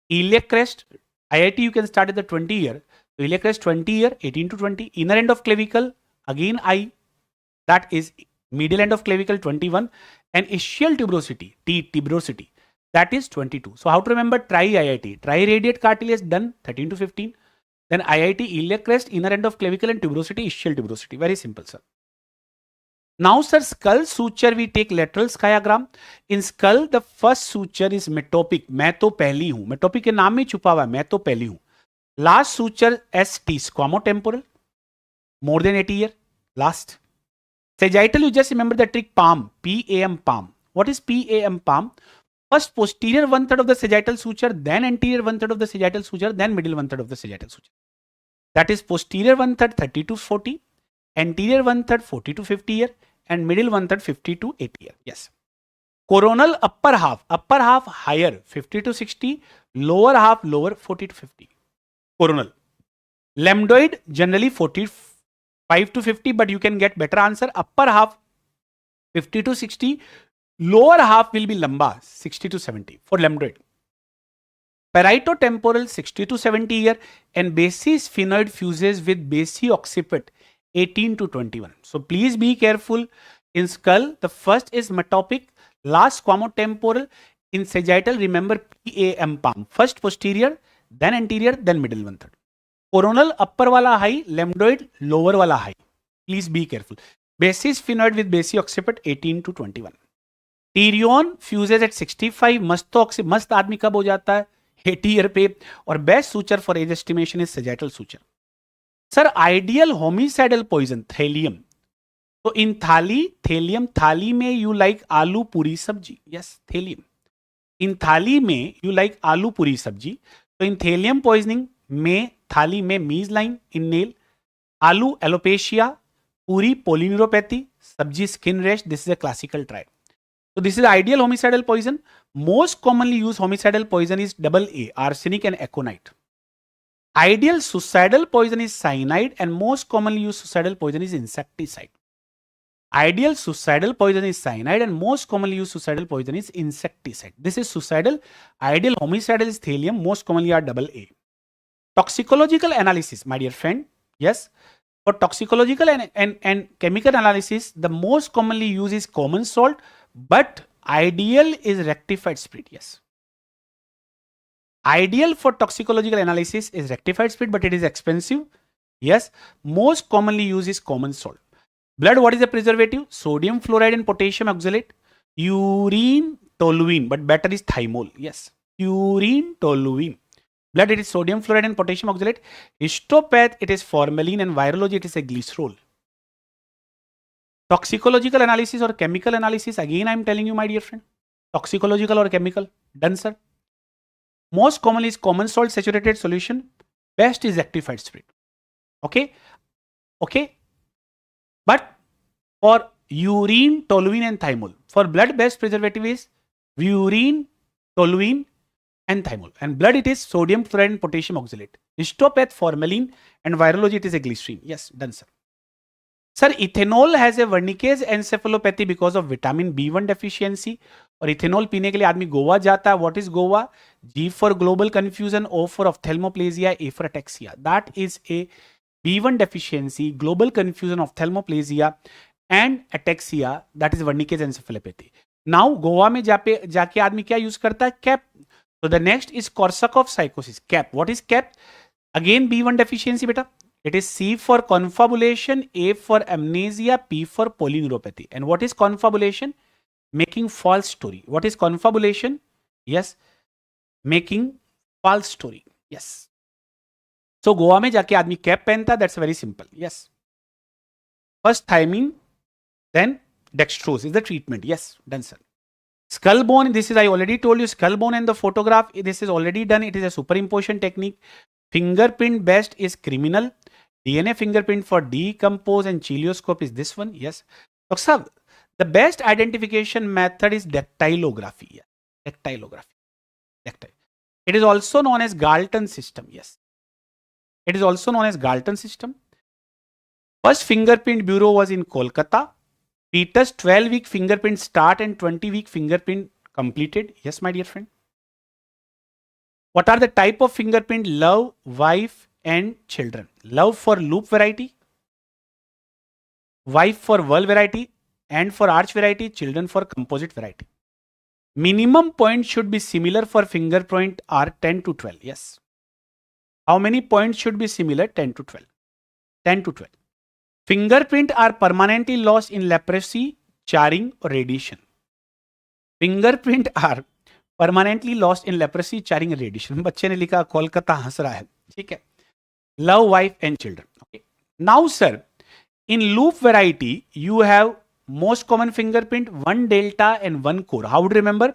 iliac crest. IIT you can start at the 20 year. So iliac crest 20 year, 18 to 20. Inner end of clavicle, again I. That is medial end of clavicle 21. And ischial tuberosity, T tuberosity, that is 22. So how to remember? Try IIT. Triradiate cartilage done 13 to 15. Then IIT iliac crest, inner end of clavicle and tuberosity, ischial tuberosity. Very simple, sir. Now, sir, skull suture, we take lateral skiagram. In skull, the first suture is metopic. मैं तो पहली हूं. Metopic के नाम में छुपा हुआ है. मैं तो पहली हूं. Last suture, ST, squamotemporal. More than 80 year. Last. Sagittal, you just remember the trick palm. PAM palm. What is PAM palm? First posterior 1/3 of the sagittal suture, then anterior 1/3 of the sagittal suture, then middle 1/3 of the sagittal suture. That is posterior 1/3 30 to 40, anterior 1/3 40 to 50 year, and middle 1/3 50 to 80 year. Yes. Coronal upper half higher 50 to 60, lower half lower 40 to 50. Coronal. Lambdoid generally 45 to 50, but you can get better answer. Upper half 50 to 60. Lower half will be lamba 60 to 70 for lambdoid. Parieto-temporal 60 to 70 year, and basi-sphenoid fuses with basi-occiput 18 to 21. So please be careful. In skull, the first is metopic, last squamotemporal. In sagittal, remember PAM palm. First posterior, then anterior, then middle 1/3. Coronal upper wala high, lambdoid lower wala high. Please be careful. Basi-sphenoid with basi-occiput 18 to 21. टीरियन fuses at 65. मस्त आदमी कब हो जाता है? 80 year पे. और best suture for age estimation is sagittal suture. Sir ideal homicidal poison thallium. तो इन थैलियम थाली में यू लाइक आलू पूरी सब्जी. Yes, thallium. इन थाली में यू लाइक आलू पूरी सब्जी. तो इन थैलियम पॉइजनिंग में थाली में मीज लाइन इन नेल, आलू एलोपेशिया, पूरी पोलिन्यूरोपैथी, सब्जी skin rash. This is a classical trial. So this is ideal homicidal poison. Most commonly used homicidal poison is AA, arsenic and aconite. Ideal suicidal poison is cyanide, and most commonly used suicidal poison is insecticide. Ideal suicidal poison is cyanide, and most commonly used suicidal poison is insecticide. This is suicidal. Ideal homicidal is thallium. Most commonly are AA. Toxicological analysis, my dear friend. Yes. For toxicological and chemical analysis, the most commonly used is common salt, but ideal is rectified spirit. Yes. Ideal for toxicological analysis is rectified spirit, but it is expensive. Yes. Most commonly used is common salt. Blood, what is the preservative? Sodium fluoride and potassium oxalate. Urine toluene, but better is thymol. Yes. Urine toluene. Blood, it is sodium fluoride and potassium oxalate. Histopath, it is formalin, and virology, it is a glycerol. Toxicological analysis or chemical analysis, again I am telling you, my dear friend. Toxicological or chemical, done, sir. Most commonly is common salt saturated solution. Best is rectified spirit. Okay. Okay. But for urine, toluene and thymol. For blood, best preservative is urine, toluene and thymol. And blood, it is sodium fluoride and potassium oxalate. Histopath, formalin, and virology, it is a glycerine. Yes, done, sir. Sir, ethanol has a wernicke's encephalopathy because of vitamin B1 deficiency. और ethanol पीने के लिए आदमी गोवा जाता है. What is Goa? G for global confusion, O for ophthalmoplegia, A for ataxia. That is a B1 deficiency, global confusion, ophthalmoplegia and ataxia. That is wernicke's encephalopathy. Now Goa में जाके आदमी क्या यूज करता है? Cap So the next is Korsakoff psychosis, CAP. What is CAP? Again B1 deficiency beta. It is C for confabulation, A for amnesia, P for polyneuropathy. And what is confabulation? Making false story. What is confabulation? Yes, making false story. Yes. So Goa में जाके आदमी cap पहनता, that's very simple. Yes. First thiamine, then dextrose is the treatment. Yes, done sir. Skull bone, this is I already told you, skull bone and the photograph, this is already done. It is a superimposition technique. Fingerprint best is criminal. DNA fingerprint for decompose and chilioscope is this one. Yes. So, the best identification method is dactylography. Yeah. Dactylography. Dactyl. It is also known as Galton system. Yes. It is also known as Galton system. First fingerprint bureau was in Kolkata. Fetus 12-week fingerprint start and 20-week fingerprint completed. Yes, my dear friend. What are the type of fingerprint? Love, wife, and children. Love for loop variety, wife for whirl variety, and for arch variety, children for composite variety. Minimum points should be similar for fingerprint are 10 to 12. Yes. How many points should be similar? 10 to 12. 10 to 12. Fingerprint are permanently lost in leprosy, charring, or radiation. Fingerprint are permanently lost in leprosy, charring, and radiation. बच्चे ने लिखा कोलकाता हंस रहा है. ठीक है. Love, wife, and children. Okay. Now, sir, in loop variety, you have most common fingerprint, one delta and one core. How would you remember?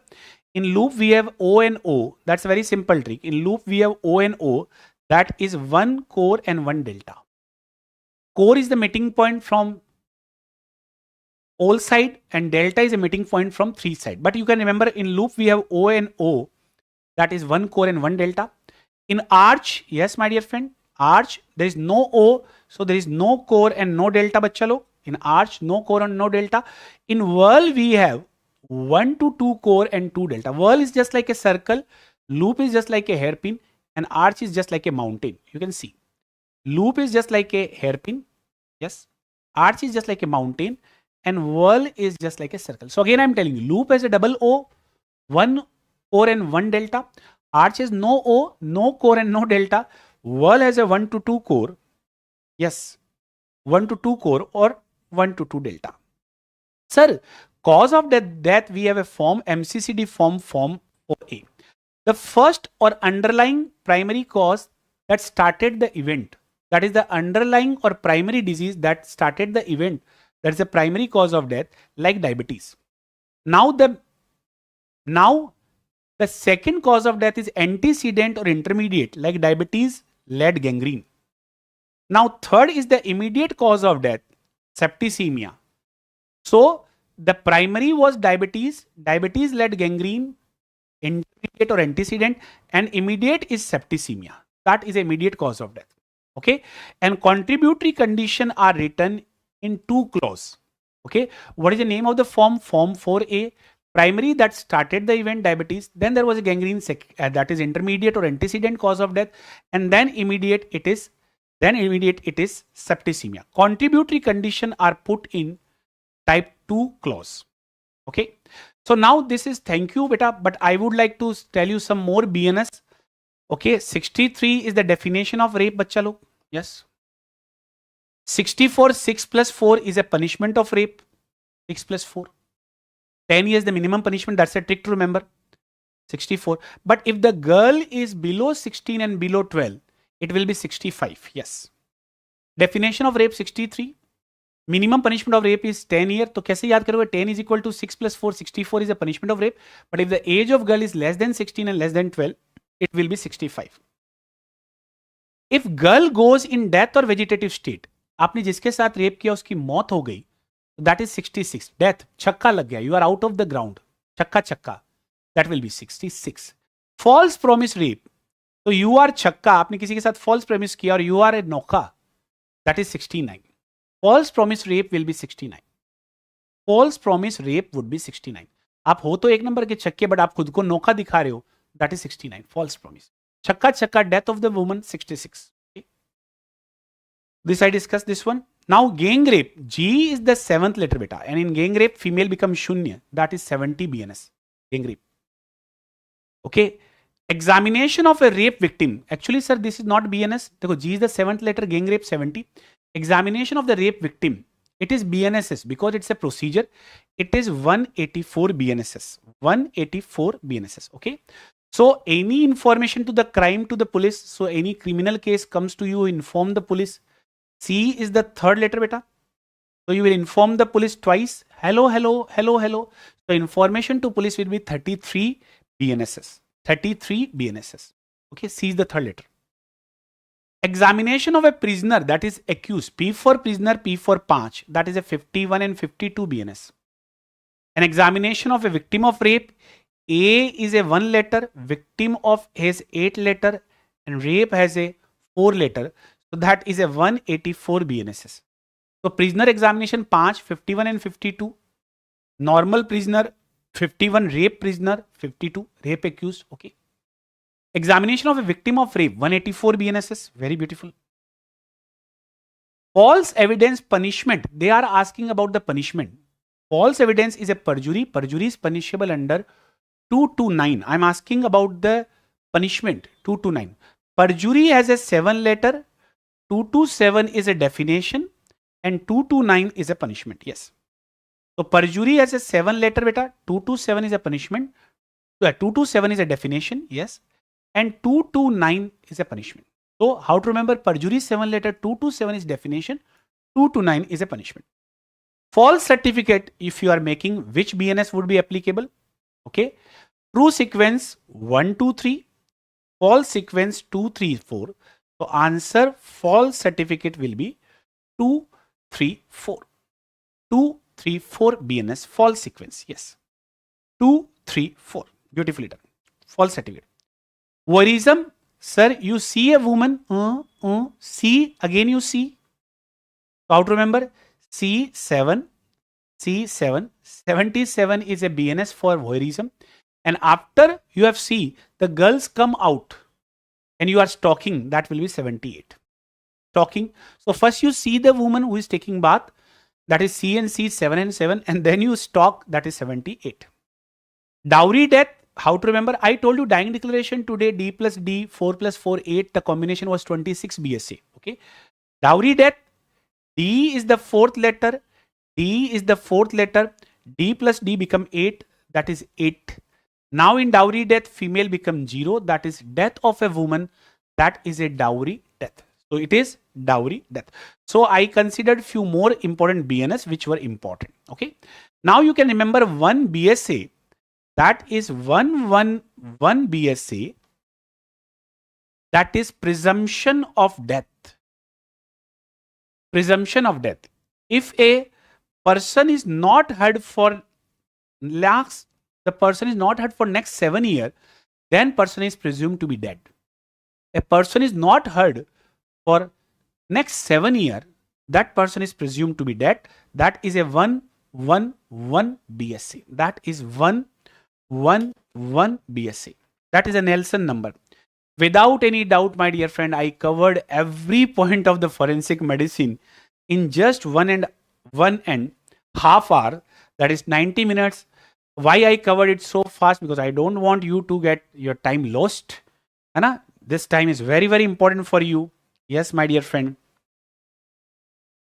In loop, we have O and O. That's a very simple trick. In loop, we have O and O. That is one core and one delta. Core is the meeting point from all side and delta is a meeting point from three side. But you can remember in loop, we have O and O. That is one core and one delta. In arch, yes, my dear friend, arch, there is no O. So there is no core and no delta, bachalo. In arch, no core and no delta. In whirl, we have 1 to 2 core and 2 delta. Whirl is just like a circle. Loop is just like a hairpin. And arch is just like a mountain. You can see. Loop is just like a hairpin. Yes. Arch is just like a mountain. And whirl is just like a circle. So again, I'm telling you, loop has a double O, 1 core and 1 delta. Arch has no O, no core and no delta. Whirl has a 1 to 2 core. Yes. 1 to 2 core or 1 to 2 delta. Sir, cause of death, we have a form, MCCD form 4A. The first or underlying primary cause that started the event, that is the underlying or primary disease that started the event, that is the primary cause of death, like diabetes. Now the second cause of death is antecedent or intermediate, like diabetes led gangrene. Now third is the immediate cause of death, septicemia. So the primary was diabetes led gangrene, intermediate or antecedent, and immediate is septicemia. That is immediate cause of death. Okay. And contributory condition are written in 2 clause. Okay. What is the name of the form? Form 4A. Primary that started the event, diabetes. Then there was a gangrene, that is intermediate or antecedent cause of death. And then immediate it is septicemia. Contributory condition are put in type 2 clause. Okay. So now this is, thank you beta, but I would like to tell you some more BNS. Okay. 63 is the definition of rape, bachcha log. Yes. 64, 6 plus 4 is a punishment of rape. 6 plus 4. 10 years the minimum punishment. That's a trick to remember. 64. But if the girl is below 16 and below 12, it will be 65. Yes. Definition of rape 63. Minimum punishment of rape is 10 years. तो कैसे याद करोगे? 10 is equal to 6 plus 4. 64 is a punishment of rape. But if the age of girl is less than 16 and less than 12, it will be 65. If girl goes in death or vegetative state, आपने जिसके साथ rape किया उसकी मौत हो गई, that is 66. Death, छक्का लग गया. You are out of the ground. छक्का छक्का. That will be 66. False promise rape. So you are छक्का, आपने किसी के साथ false promise किया और you are a नौका. That is 69. False promise rape will be 69. False promise rape would be 69. आप हो तो एक नंबर के छक्के, बट आप खुद को नौका दिखा रहे हो. That is 69. False promise. छक्का छक्का, death of the woman 66. Okay. This I discussed this one. Now gang rape. G is the 7th letter beta. And in gang rape, female becomes shunya. That is 70 BNS. Gang rape. Okay. Examination of a rape victim. Actually, sir, this is not BNS. देखो, G is the 7th letter, gang rape 70. Examination of the rape victim. It is BNSS because it's a procedure. It is 184 BNSS. 184 BNSS. Okay. So any information to the crime to the police. So any criminal case comes to you, inform the police. C is the 3rd letter, beta. So you will inform the police twice. Hello, hello, hello, hello. So information to police will be 33 BNSS. 33 BNSS. Okay, C is the 3rd letter. Examination of a prisoner, that is accused. P for prisoner, P for 5. That is a 51 and 52 BNS. An examination of a victim of rape. A is a 1 letter. Victim of has 8 letter. And rape has a 4 letter. So that is a 184 BNSS. So prisoner examination 5, 51 and 52. Normal prisoner 51, rape prisoner 52, rape accused. Okay. Examination of a victim of rape 184 BNSS. Very beautiful. False evidence punishment. They are asking about the punishment. False evidence is a perjury. Perjury is punishable under 229. I am asking about the punishment 229. Perjury has a 7 letter. 227 is a definition and 229 is a punishment. Yes. So perjury has a 7 letter, beta. 227 is a punishment. 227 is a definition. Yes. And 229 is a punishment. So how to remember? Perjury 7 letter, 227 is definition, 229 is a punishment. False certificate, if you are making, which BNS would be applicable? Okay. True sequence 1, 2, 3. False sequence 2, 3, 4. So answer false certificate will be 2, 3, 4. 2, 3, 4 BNS false sequence. Yes. 2, 3, 4. Beautifully done. False certificate. Voyeurism. Sir, you see a woman. See. Again you see. How to remember? C7. C7. 77 is a BNS for voyeurism. And after you have seen the girls come out and you are stalking, that will be 78. Stalking. So first you see the woman who is taking bath. That is C and C, 7 and 7. And then you stalk, that is 78. Dowry death. How to remember? I told you dying declaration today, D plus D, 4 plus 4, 8. The combination was 26 BSA. Okay. Dowry death. D is the 4th letter. D is the 4th letter. D plus D become 8. That is 8. Now in dowry death, female become 0. That is death of a woman. That is a dowry death. So it is dowry death. So I considered few more important BNS which were important. Okay. Now you can remember one BSA. That is 111 BSA. That is presumption of death. Presumption of death. If a person is not heard for next 7 years, then person is presumed to be dead. A person is not heard for next 7 years, that person is presumed to be dead. That is a 111 BSA. That is 111 BSA. That is a Nelson number. Without any doubt, my dear friend, I covered every point of the forensic medicine in just 1.5 hours. That is 90 minutes. Why I covered it so fast? Because I don't want you to get your time lost. Anna, this time is very, very important for you. Yes, my dear friend.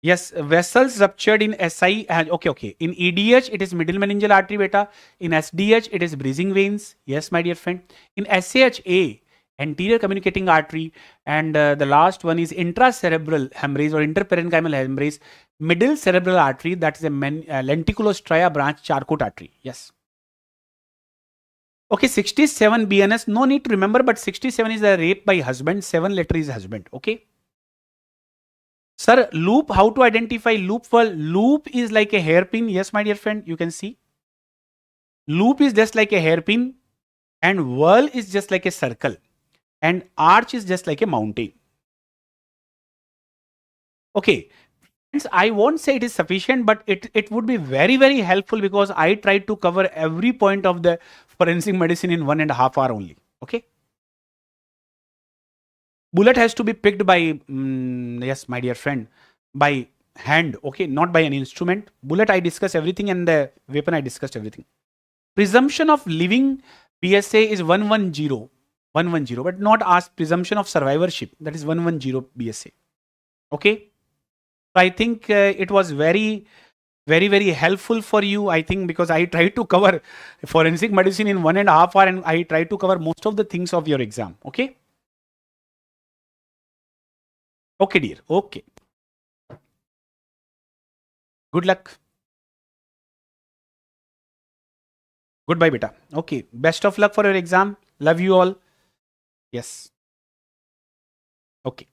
Yes, vessels ruptured in SI. Okay. In EDH, it is middle meningeal artery, beta. In SDH, it is breathing veins. Yes, my dear friend. In SAHA, anterior communicating artery. And the last one is intracerebral hemorrhage or interparenchymal hemorrhage. Middle cerebral artery. That is a lenticulostriae branch Charcot artery. Yes. Okay, 67 BNS. No need to remember, but 67 is a rape by husband. 7 letter is husband. Okay. Sir, loop, how to identify loop? Well, loop is like a hairpin. Yes, my dear friend, you can see. Loop is just like a hairpin and whirl is just like a circle and arch is just like a mountain. Okay. I won't say it is sufficient, but it would be very, very helpful because I tried to cover every point of the forensic medicine in 1.5 hours only. Okay. Bullet has to be picked by, yes, my dear friend, by hand. Okay. Not by an instrument. Bullet, I discussed everything and the weapon, I discussed everything. Presumption of living PSA is 110. 110, but not asked presumption of survivorship. That is 110 BSA. Okay. So I think it was very helpful for you. I think because I tried to cover forensic medicine in 1.5 hours and I tried to cover most of the things of your exam. Okay. Okay, dear. Okay. Good luck. Goodbye, beta. Okay. Best of luck for your exam. Love you all. Yes. Okay.